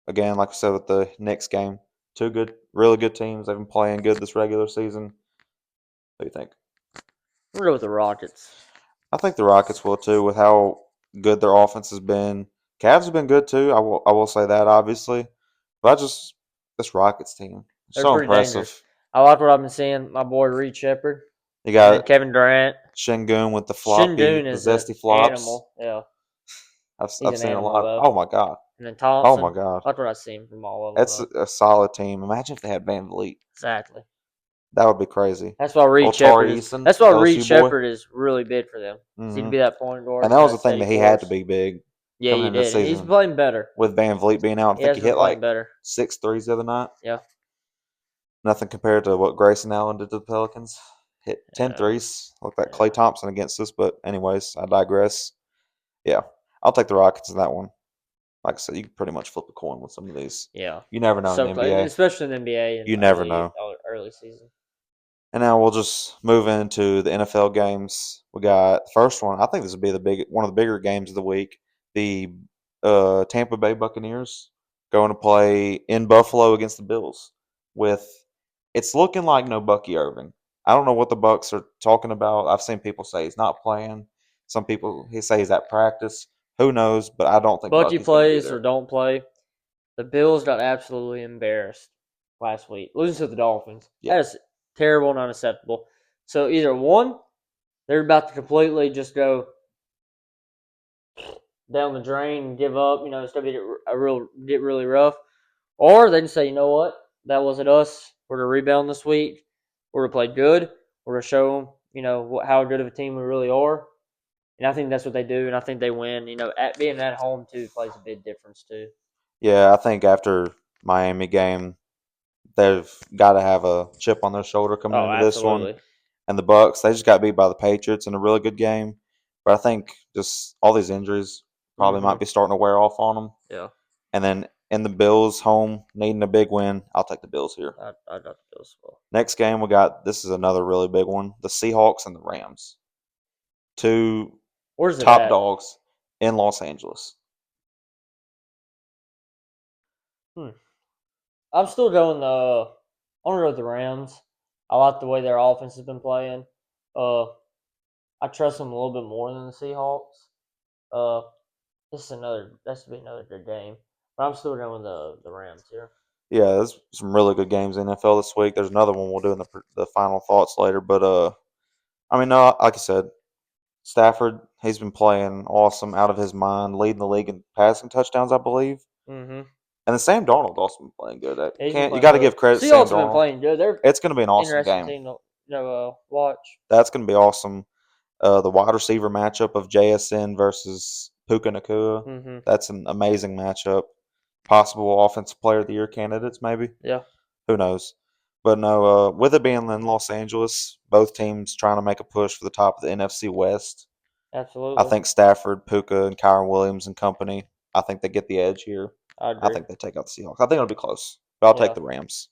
Again, like I said with the Knicks game, two good, really good teams. They've been playing good this regular season. What do you think? We'll go with the Rockets. I think the Rockets will too, with how good their offense has been. Cavs have been good too. I will say that obviously, but this Rockets team They're so pretty impressive. dangerous. I like what I've been seeing. My boy Reed Shepard You and then got Kevin Durant. Shingun with the Shingun the is an zesty flops. animal. Yeah, he's I've an seen a animal lot. though. Oh my god. And then Oh my Thompson. god. I like what I've seen from all of them That's though. a solid team. Imagine if they had Van Vliet. Exactly. That would be crazy. That's why Reed Old Tari Shepard is. Eason, That's why Reed LSU boy. Shepard is really big for them. He's to Hmm be that point guard, And that be was that the thing steady that he had to force. be big Yeah, coming he into the did, and he's season playing better. with Van Vliet being out. I He think has he been hit playing like better. 6 threes the other night. Yeah. Nothing compared to what Grayson Allen did to the Pelicans. Hit 10 Yeah. threes. Looked like Yeah. Klay Thompson against us, but anyways, I digress. Yeah, I'll take the Rockets in that one. Like I said, you can pretty much flip a coin with some of these. Yeah. You never know in So the close, NBA. especially in the NBA and You never know. early season. And now we'll just move into the NFL games. We got the first one. I think this would be one of the bigger games of the week. The Tampa Bay Buccaneers going to play in Buffalo against the Bills. With it's looking like no Bucky Irving. I don't know what the Bucks are talking about. I've seen people say he's not playing. Some people say he's at practice. Who knows? But I don't think Bucky Bucky's going to be plays or there. don't play. The Bills got absolutely embarrassed last week, losing to the Dolphins. Yeah, That is terrible and unacceptable. So either one, they're about to completely just go down the drain and give up. It's gonna get really rough. Or they can say, you know what, that wasn't us. We're gonna rebound this week. We're gonna play good. We're gonna show them, how good of a team we really are. And I think that's what they do, and I think they win. Being at home too plays a big difference too. yeah. I think after Miami game, they've got to have a chip on their shoulder coming Oh, into this one. absolutely. And the Bucks, they just got beat by the Patriots in a really good game. But I think just all these injuries probably Mm-hmm. might be starting to wear off on them. Yeah, And then in the Bills home, needing a big win, I'll take the Bills here. I got the Bills as well. Next game we got, this is another really big one, the Seahawks and the Rams. Two Where's it top at? dogs in Los Angeles. I'm still going the. I'm gonna go with the Rams. I like the way their offense has been playing. Uh, I trust them a little bit more than the Seahawks. Uh, That's to be another good game. But I'm still going with the Rams here. Yeah, there's some really good games in the NFL this week. There's another one we'll do in the final thoughts later. But, I mean, no, like I said, Stafford, He's been playing awesome, out of his mind, leading the league in passing touchdowns, I believe. Mm-hmm. And then Sam Darnold also been playing good. He's been Can't you playing got to good. give credit to Sam Seahawks have been Darnold? playing good. They're It's going to be an awesome interesting game. team to watch. That's going to be awesome. The wide receiver matchup of JSN versus Puka Nakua. Mm-hmm. That's an amazing matchup. Possible offensive player of the year candidates, maybe. Yeah, Who knows? But no, with it being in Los Angeles, both teams trying to make a push for the top of the NFC West. I absolutely. think Stafford, Puka, and Kyron Williams and company, I think they get the edge here. I I agree. think they take out the Seahawks. I think it'll be close, but I'll take Yeah, the Rams.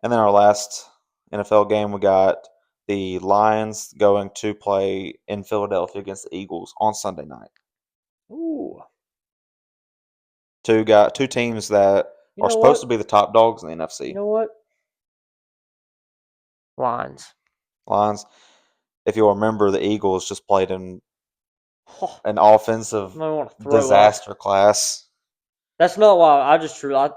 And then our last NFL game, we got the Lions going to play in Philadelphia against the Eagles on Sunday night. ooh. Two teams that You are know supposed what? to be the top dogs in the NFC. You know what? Lines. Lions. If you'll remember, the Eagles just played in Oh, an offensive I want to throw up. disaster class. That's not why I just like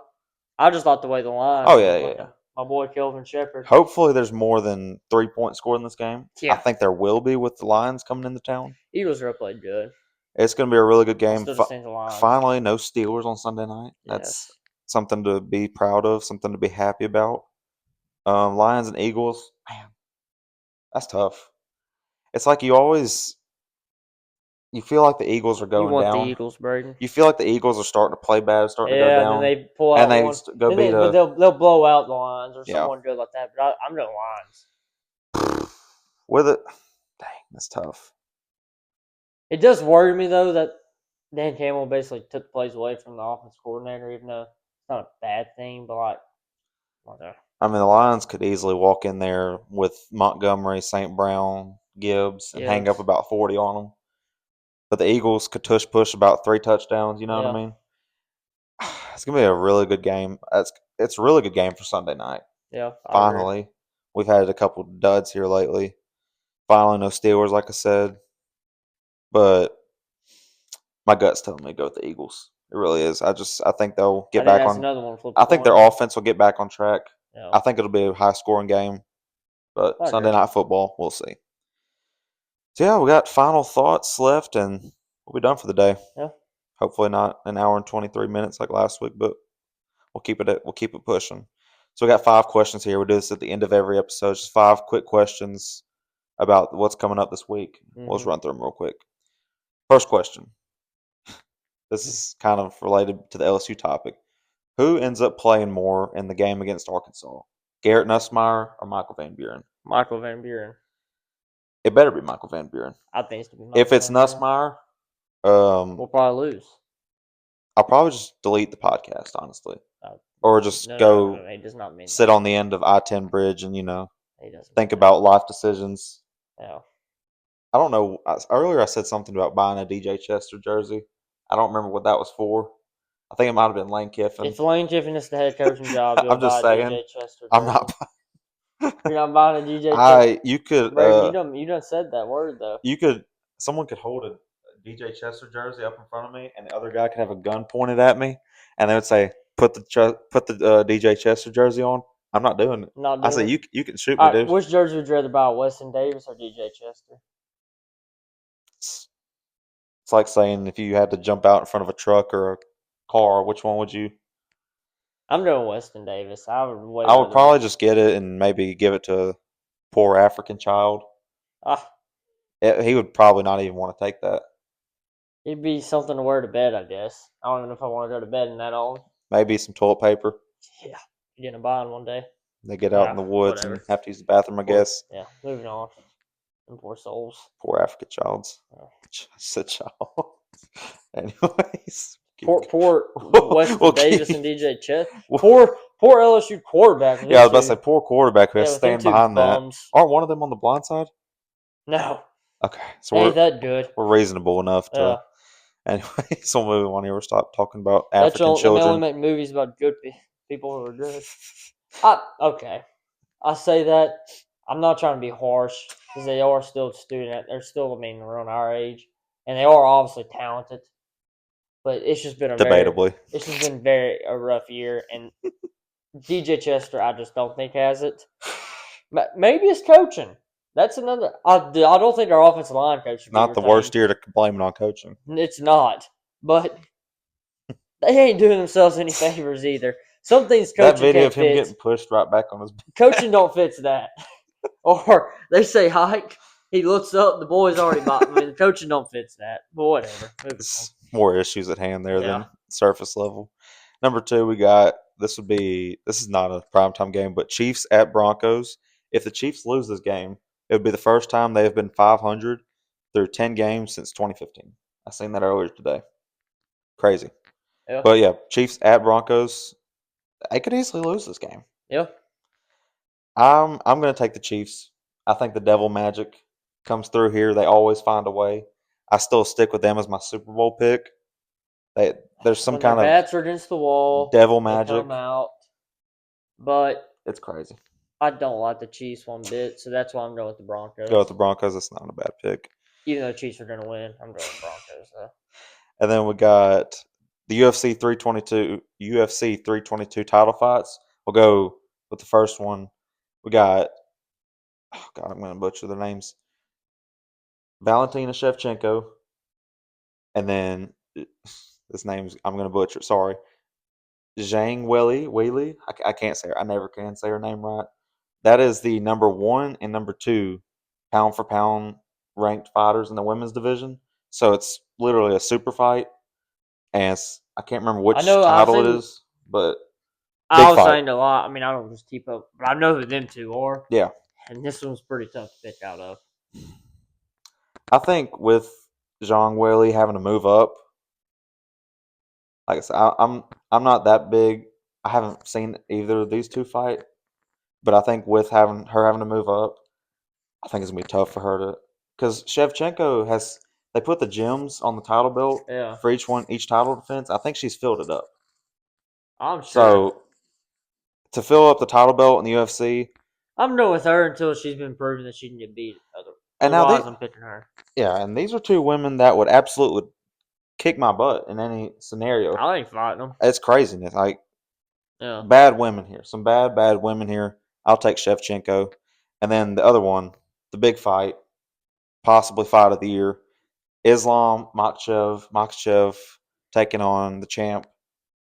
the way the Lions Oh have been yeah, yeah, playing. yeah. My boy Kelvin Shepherd. Hopefully, there's more than 3 points scored in this game. I Yeah, think there will be with the Lions coming into town. Eagles are played good. It's going to be a really good I game. still just think the Lions. Finally, no Steelers on Sunday night. That's Yes. something to be proud of, something to be happy about. Lions and Eagles, man, that's tough. It's like you feel like the Eagles are You going want the down. Eagles, Braden? You feel like the Eagles are starting to play bad, starting to go Yeah, and then down, they pull and out they one. go beat But a they'll blow out the Lions or yeah. someone good like that. But I'm doing Lions. With it, dang, that's tough. It does worry me though that Dan Campbell basically took plays away from the offense coordinator, even though it's not a bad thing. But like, I mean, the Lions could easily walk in there with Montgomery, St. Brown, Gibbs, and hang up Gibbs. about 40 on them. But the Eagles could tush push about 3 touchdowns. You know what I Yeah, mean? It's gonna be a really good game. It's a really good game for Sunday night. yeah, I agree. Finally, we've had a couple duds here lately. Finally, no Steelers, like I said. But my gut's telling me to go with the Eagles. It really is. I think they'll I get think back that's on. another one flip a I think their coin. offense will get back on track. Yeah, I think it'll be a high scoring game. But I Sunday agree. night football, we'll see. So yeah, we got final thoughts left, and we'll be done for the day. Yeah, Hopefully not an hour and 23 minutes like last week, but we'll keep it pushing. So we got 5 questions here. We do this at the end of every episode. Just 5 quick questions about what's coming up this week. We'll just mm-hmm. run through them real quick. First question. This is kind of related to the LSU topic. Who ends up playing more in the game against Arkansas? Garrett Nussmeier or Michael Van Buren? Michael Van Buren. It better be Michael Van Buren. I think it's to be Michael If it's Van Buren. Nussmeier, We'll probably lose. I'll probably just delete the podcast, honestly, No, or just no. go He does not mean sit that. on the end of I-10 bridge and He doesn't think mean that. about life decisions. Yeah. I don't know. Earlier, I said something about buying a DJ Chester jersey. I don't remember what that was for. I think it might have been Lane Kiffin. If Lane Kiffin is the head coaching job, you'll I'm buy just a saying. DJ Chester I'm jersey. not. You're not buying a DJ Chester. You could. Braden, you done said that word though. You could. Someone could hold a DJ Chester jersey up in front of me, and the other guy could have a gun pointed at me, and they would say, "Put the DJ Chester jersey on." I'm not doing it. Not I doing say, it. "You can shoot me, All right, dude." which jersey would you rather buy, Weston Davis or DJ Chester? It's, it's like saying if you had to jump out in front of a truck or a car, which one would you? I'm doing Weston Davis. I would way I would rather probably buy. just get it and maybe give it to a poor African child. Ah, He would probably not even want to take that. it'd be something to wear to bed, I guess. I don't even know if I want to go to bed in that old. Maybe some toilet paper. Yeah, you're gonna buy one day. They get out in Ah, the woods whatever. and have to use the bathroom, I guess. Yeah, moving on. Them poor souls. Poor African childs. Oh. Said child. Anyways. Poor Weston We'll Davis keep- and DJ Chet. Poor LSU quarterback. Yeah, I was about to say poor quarterback who has to with them stand two behind that. bums. Aren't one of them on the blind side? No, Okay, they so ain't that good. we're reasonable enough Yeah, to. Anyway, so moving on here, we'll stop talking about that's African all. They only children. make movies about good people who are good. Okay, I say that. I'm not trying to be harsh because they are still student. They're still, I mean, around our age, and they are obviously talented. But it's just been Debatably. a rough year, and DJ Chester, I just don't think has it. Maybe it's coaching. That's another. I don't think our offensive line coach should be Not the retained. worst year to blame it on coaching. It's not, but they ain't doing themselves any favors either. Some things That coaching video can't of him fix. getting pushed right back on his back. Coaching don't fix that. Or they say hike, he looks up, the boy's already bottom. I mean, coaching don't fix that. But whatever. Moving on. More issues at hand there Yeah. than surface level. Number two, we got this is not a primetime game, but Chiefs at Broncos. If the Chiefs lose this game, it would be the first time they have been 500 through 10 games since 2015. I seen that earlier today. Crazy. Yeah. But yeah, Chiefs at Broncos. They could easily lose this game. Yeah. I'm going to take the Chiefs. I think the devil magic comes through here. They always find a way. I still stick with them as my Super Bowl pick. There's some When their kind of bats are against the wall, devil they magic. come out. But It's crazy. I don't like the Chiefs one bit, so that's why I'm going with the Broncos. Go with the Broncos. That's not a bad pick. Even though the Chiefs are going to win, I'm going with the Broncos, though. And then we got the UFC 322 title fights. We'll go with the first one. We got, oh God, I'm going to butcher their names. Valentina Shevchenko. And then, this name's, I'm going to butcher, sorry. Zhang Weili. I can't say her. I never can say her name right. That is the number 1 and number 2 pound for pound ranked fighters in the women's division. So it's literally a super fight. And I can't remember which title it is, but I big was fight. saying a lot. I mean, I don't just keep up, but I know who them two are. Yeah. And this one's pretty tough to pick out of. I think with Zhang Weili having to move up, like I said, I'm not that big. I haven't seen either of these two fight, but I think with having to move up, I think it's gonna be tough for her to, because Shevchenko has, they put the gems on the title belt for each title defense. I think she's filled it up. I'm sure. So to fill up the title belt in the UFC, I'm going with her until she's been proven that she can get beat. and now Otherwise, I'm picking her. yeah, and these are two women that would absolutely kick my butt in any scenario. I ain't fighting them. It's craziness. Like, Yeah. bad women here. Some bad women here. I'll take Shevchenko. And then the other one, the big fight, possibly fight of the year, Islam Makhachev taking on the champ,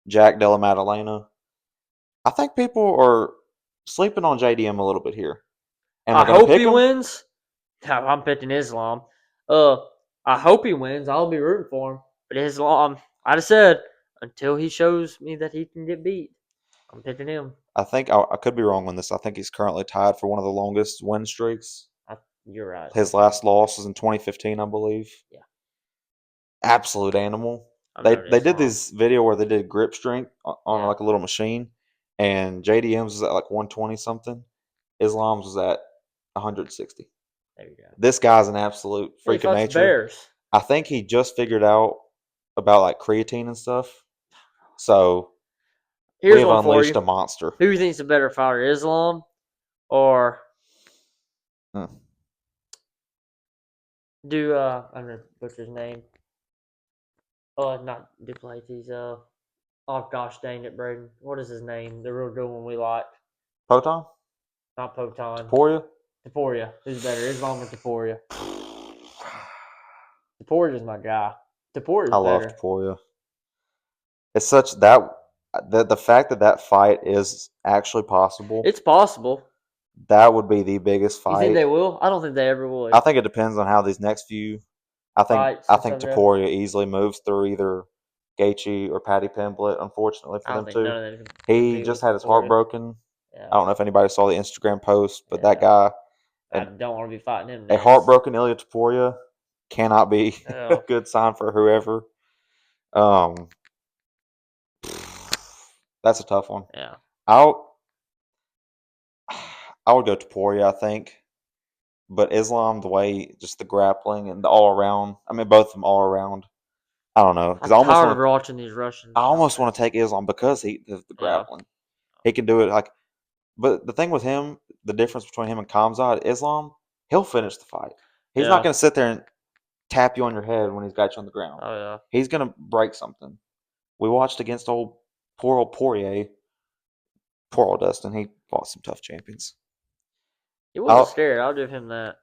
Jack Della Maddalena. I think people are sleeping on JDM a little bit here. Am I going to pick him? Wins. I'm picking Islam. I hope he wins. I'll be rooting for him. But Islam, I just said, until he shows me that he can get beat, I'm picking him. I think I could be wrong on this. I think he's currently tied for one of the longest win streaks. You're right. His last loss was in 2015, I believe. Yeah. Absolute animal. They did this video where they did grip strength on like a little machine, and JDM's was at like 120 something. Islam's was at 160. There you go. This guy's an absolute freak of nature. Bears. I think he just figured out about like creatine and stuff. So we have unleashed a monster. Who do you think's a better fighter, Islam or I don't know what's his name? Not Duplessis. Oh gosh, dang it, Braden. What is his name? The real good one we like. Poton? Not Poton. Taporia? Who's better, Islam or Taporia? Taporia's my guy. Taporia's better. I love Taporia. It's such that the fact that fight is actually possible. It's possible. That would be the biggest fight. You think they will? I don't think they ever would. I think it depends on how these next few. I think Taporia easily moves through either Gaethje or Paddy Pimblett. Unfortunately for them too, he just had his heart broken. Yeah. I don't know if anybody saw the Instagram post, but that guy. I don't want to be fighting him. A heartbroken Ilya Taporia cannot be a good sign for whoever. That's a tough one. Yeah. I would go Taporia, I think. But Islam, the way, just the grappling and the all around. I mean, both of them all around. I don't know. I'm tired of watching these Russians. I almost want to take Islam because the grappling. He can do it like. But the thing with him, the difference between him and Khamzat, Islam, he'll finish the fight. He's not going to sit there and tap you on your head when he's got you on the ground. Oh yeah. He's going to break something. We watched against poor old Poirier. Poor old Dustin. He fought some tough champions. He wasn't scared. I'll give him that.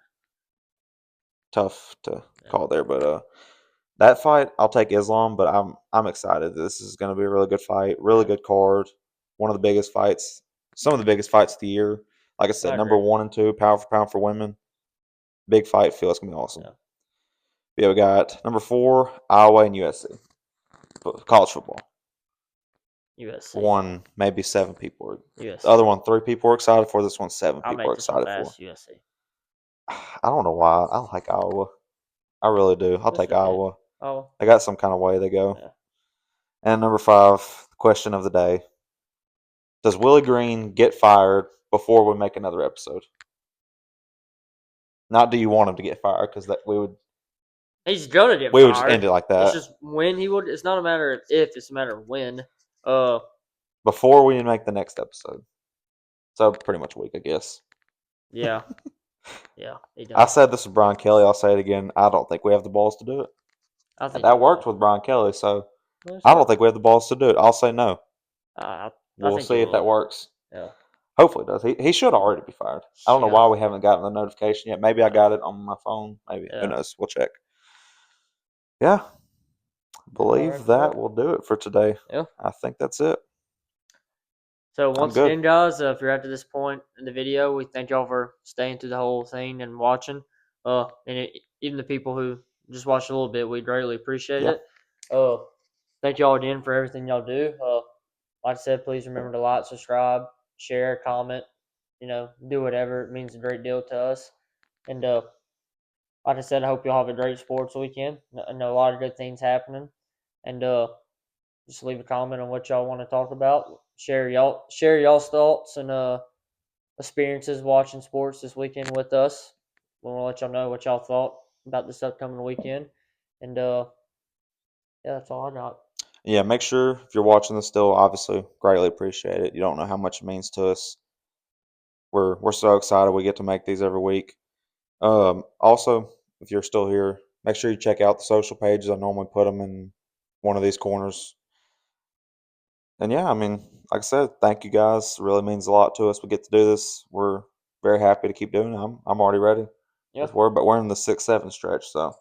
tough to call there. But that fight, I'll take Islam. But I'm excited. This is going to be a really good fight, really good card. One of the biggest fights, some of the biggest fights of the year. Like I said, I number agree. 1 and 2, pound for pound for women. Big fight. Feel it's gonna be awesome. Yeah. Yeah, we got number 4, Iowa and USC. College football. USC. One, maybe 7 people. USC. The other one, 3 people are excited for. This one, 7 I'll people are make this one excited for. fast. USC. I don't know why. I like Iowa. I really do. I'll take Iowa. Oh. They got some kind of way they go. Yeah. And number 5, the question of the day: does Willie Green get fired before we make another episode? Not do you want him to get fired, because that we would He's gonna get we would just fired. end it like that. It's just when he would. It's not a matter of if. It's a matter of when. Before we make the next episode. So pretty much a week, I guess. Yeah. Yeah. He I does. said this with Brian Kelly. I'll say it again. I don't think we have the balls to do it. I And think that you worked will. with Brian Kelly, so Well, I don't sure. think we have the balls to do it. I'll say no. I We'll think see you if that will. works. Yeah. Hopefully it does. He should already be fired. I don't know Yeah. why we haven't gotten the notification yet. Maybe I got it on my phone. Maybe. Who Yeah. knows? We'll check. Yeah. Believe that will do it for today. Yeah. I think that's it. So I'm once good. again, guys, if you're at this point in the video, we thank y'all for staying through the whole thing and watching. Even the people who just watched a little bit, we greatly appreciate Yeah. it. Thank y'all again for everything y'all do. Like I said, please remember to like, subscribe, share, comment. Do whatever. It means a great deal to us. And like I said, I hope y'all have a great sports weekend. I know a lot of good things happening. And just leave a comment on what y'all want to talk about. Share y'all's thoughts and experiences watching sports this weekend with us. We want to let y'all know what y'all thought about this upcoming weekend. And yeah, that's all I got. Yeah, make sure if you're watching this still, obviously, greatly appreciate it. You don't know how much it means to us. We're so excited we get to make these every week. Also, if you're still here, make sure you check out the social pages. I normally put them in one of these corners. And yeah, I mean, like I said, thank you guys. It really means a lot to us. We get to do this. We're very happy to keep doing it. I'm already ready. Yeah. But we're in the 6-7 stretch, so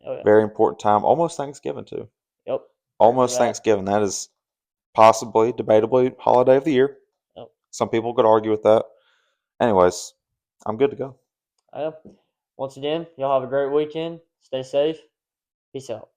Oh yeah. very important time. Almost Thanksgiving too. Yep. Almost Thanksgiving. That is possibly, debatably, holiday of the year. Yep. Some people could argue with that. Anyways, I'm good to go. Once again, y'all have a great weekend. Stay safe. Peace out.